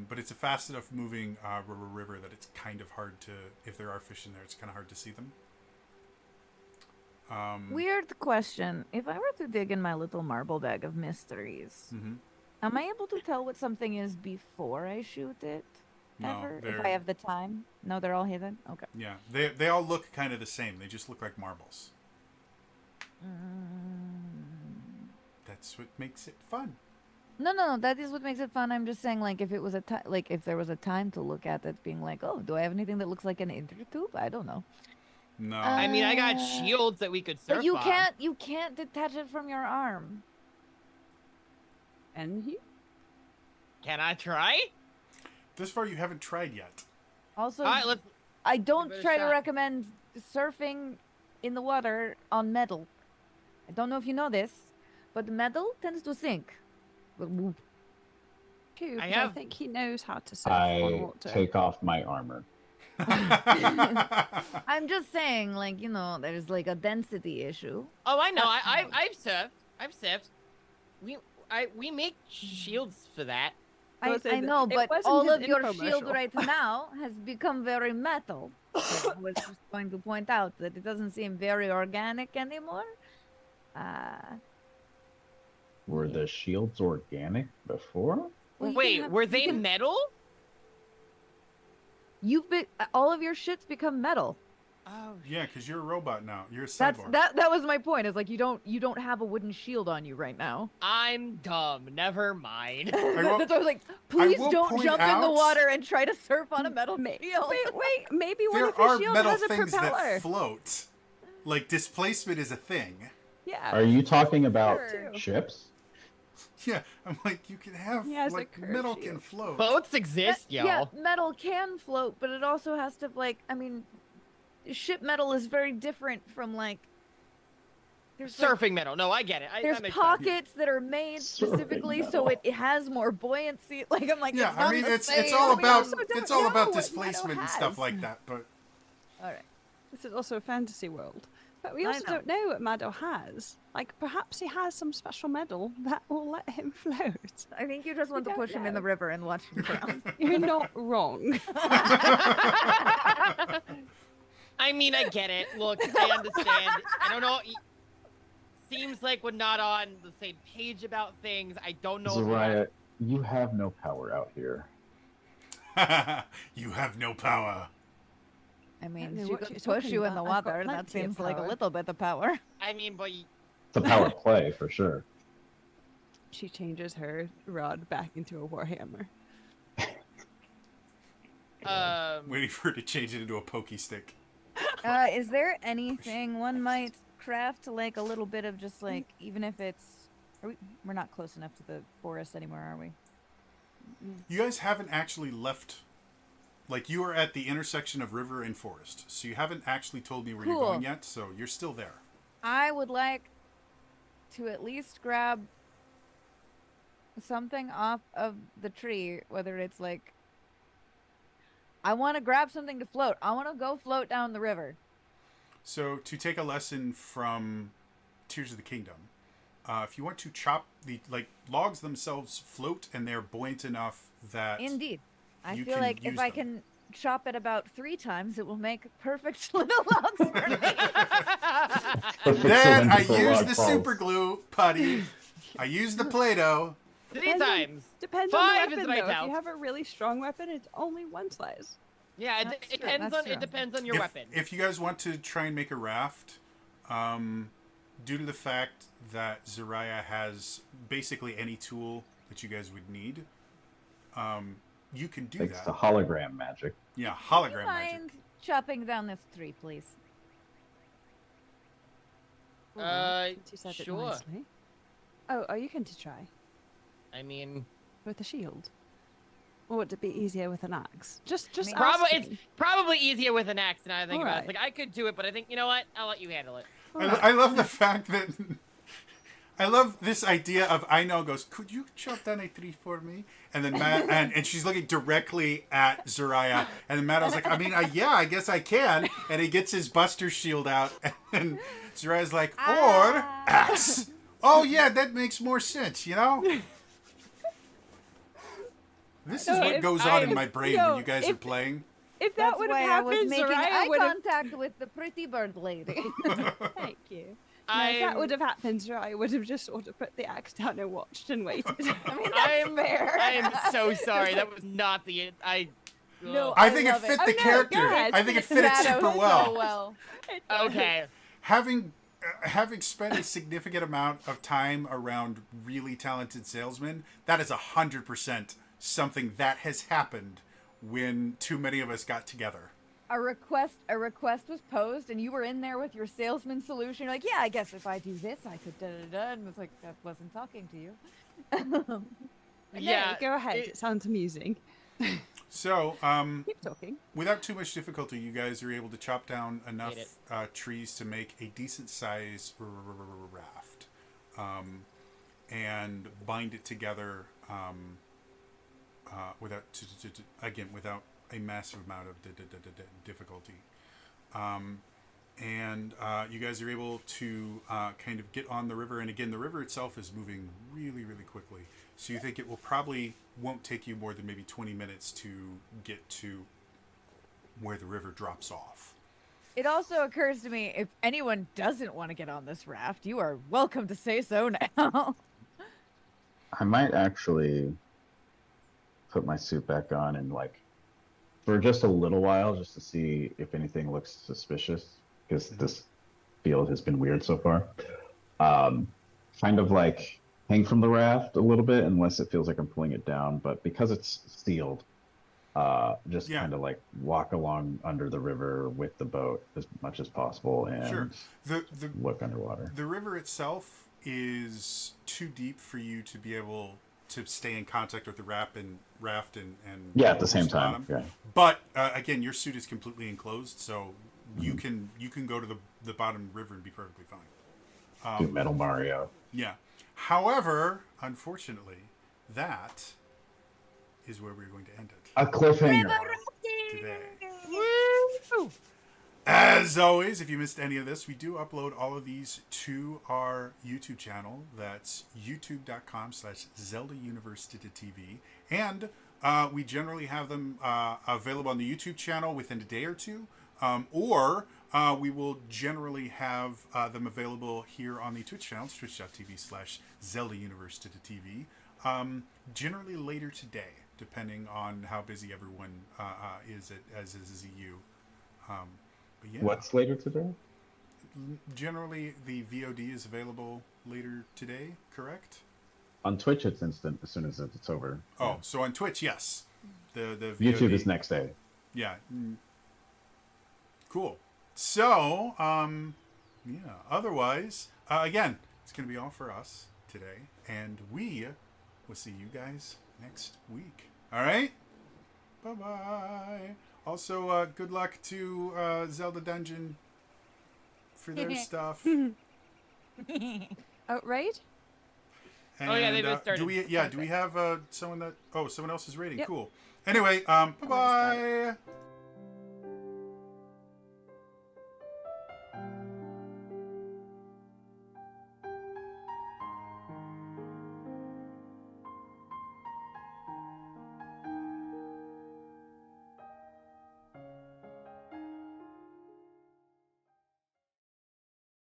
But it's a fast enough moving river that it's kind of hard to, if there are fish in there, it's kind of hard to see them. Weird question. If I were to dig in my little marble bag of mysteries, am I able to tell what something is before I shoot it? No, Ever? If they're- I have the time? No, they're all hidden? Okay. Yeah, they all look kind of the same. They just look like marbles. That's what makes it fun. No, that is what makes it fun. I'm just saying, if it was if there was a time to look at it, being like, oh, do I have anything that looks like an inner tube? I don't know. No. I mean, I got Uh, shields that we could surf But you on. can't detach it from your arm. And he Can I try? This far, you haven't tried yet. Also, All right, let's. I don't Give it a try to shot. recommend surfing in the water on metal. I don't know if you know this, but metal tends to sink. too, I 'cause I have- think he knows how to surf on I water. take off my armor. I'm just saying, there's a density issue. Oh, I know. That's I've surfed. I've sipped. We make shields for that. I know, it but wasn't all his of your shield infomercial. right now has become very metal. So I was just going to point out that it doesn't seem very organic anymore. Were the shields organic before? Well, you can Wait, have- were you they can- metal? You've been all of your shit's become metal. Oh, Yeah, because you're a robot now. You're a That's cyborg. that was my point. Is like you don't have a wooden shield on you right now. I'm dumb. Never mind. will- That's why I was like, please will don't point jump in the out- water and try to surf on a metal shield. Wait, maybe one There of your are shields metal has a things propeller. that float. Like, displacement is a thing. Yeah. Are you talking about Sure. ships? Yeah, I'm like, you can have, He has a like, curved metal shield. can float. Boats exist, y'all. Yeah, metal can float, but it also has to ship metal is very different from like there's Surfing metal. No, I get it. there's that makes sense. pockets that are made Surfing specifically so metal. it has more buoyancy. Like I'm like, Yeah, it's I not mean, the it's same. all We about also don't it's all know about what metal displacement and stuff has. like that. But All right. This is also a fantasy world. But we I also know. don't know what Mado has. Like, perhaps he has some special medal that will let him float. I think you just want to don't push him in the know. river and watch him drown. You're not wrong. I mean, I get it. Look, I understand. I don't know. Seems like we're not on the same page about things. I don't know. if we have- Zariah, you have no power out here. you have no power. I mean, know she what could you're push talking you in the about. I've got water. That plenty of seems like a power. little bit of power. I mean, but It's a power play for sure. She changes her rod back into a warhammer. Waiting for her to change it into a pokey stick. Is there anything one might craft like a little bit of just like, even if it's, we're not close enough to the forest anymore, are we? You guys haven't actually left. Like, you are at the intersection of river and forest, so you haven't actually told me where you're Cool. going yet. So you're still there. I would like to at least grab something off of the tree, whether it's like, I want to grab something to float. I want to go float down the river. So to take a lesson from Tears of the Kingdom, if you want to chop the logs themselves float and they're buoyant enough that Indeed. I you feel can like if use I them. can chop it about 3 times, it will make perfect little logs for me. then I Cylindrical use log the falls. super glue putty. I use the Play-Doh. 3 times. Depends 5 on the is weapon, my though. doubt. If you have a really strong weapon, it's only 1 slice. Yeah, That's it true, depends that's on it true. depends on your if, weapon. If you guys want to try and make a raft, due to the fact that Zariah has basically any tool that you guys would need, you can do Thanks that. to hologram magic. Yeah, Do you hologram magic. mind chopping down this tree, please? Since you said it sure. nicely. Oh, are you going to try? I mean, With a shield? Or would it be easier with an axe? Just mean, it's asking. probably easier with an axe than I think about it. Alright. Like I could do it, but I think you know what? I'll let you handle it. I love the fact that I love this idea of Aino goes, "Could you chop down a tree for me?" And then Matt and she's looking directly at Zariah, and then Matt's like, "I mean, yeah, I guess I can." And he gets his Buster shield out, and Zariah's like, "Or axe." Oh yeah, that makes more sense, you know. This is No, what if goes I- on in my brain no, when you guys are if- playing. If that That's would have why I was happened, making Zariah eye would have... contact with the pretty bird lady. Thank you. No, if that would have happened, Zariah would have just sort of put the axe down and watched and waited. I mean, that's I'm fair. I am so sorry. That was not the I. No, ugh. I think it love it. fit Oh, the no, character. go ahead. I think it fit it Shadow super so well. well. Okay. Having spent a significant amount of time around really talented salesmen, that is 100% something that has happened when too many of us got together. A request was posed, and you were in there with your salesman solution. You're like, yeah, I guess if I do this, I could da da da. And it's like, I wasn't talking to you. Yeah. Go ahead. It sounds amusing. So, Keep talking. without too much difficulty, you guys are able to chop down enough Made trees to make a decent size raft, and bind it together without again without a massive amount of difficulty. and you guys are able to kind of get on the river. And again, the river itself is moving really, really quickly. So you think it will probably won't take you more than maybe 20 minutes to get to where the river drops off. It also occurs to me, if anyone doesn't want to get on this raft, you are welcome to say so now. I might actually put my suit back on and like for just a little while, just to see if anything looks suspicious, because this field has been weird so far. Kind of like hang from the raft a little bit, unless it feels like I'm pulling it down. But because it's sealed, just kind of like walk along under the river with the boat as much as possible and look underwater. The river itself is too deep for you to be able to stay in contact with the raft and yeah, at the same time. Yeah. But again, your suit is completely enclosed, so you can go to the bottom river and be perfectly fine. Do Metal Mario. Yeah. However, unfortunately, that is where we're going to end it. A cliffhanger Today. Woo! As always, if you missed any of this, we do upload all of these to our YouTube channel. That's youtube.com/ZeldaUniverse.tv. And we generally have them available on the YouTube channel within a day or two. Or we will generally have them available here on the Twitch channel, twitch.tv/ZeldaUniverse.tv. Generally later today, depending on how busy everyone is as is you. But yeah. What's later today? Generally, the VOD is available later today, correct? On Twitch, it's instant as soon as it's over. Oh, yeah. So on Twitch, yes. The VOD. YouTube is next day. Yeah. Cool. So, yeah. Otherwise, again, it's going to be all for us today, and we will see you guys next week. All right? Bye-bye. Also, good luck to Zelda Dungeon for their stuff. Outright? And, oh yeah, they just started. Do we have someone that? Oh, someone else is rating. Yep. Cool. Anyway, bye bye.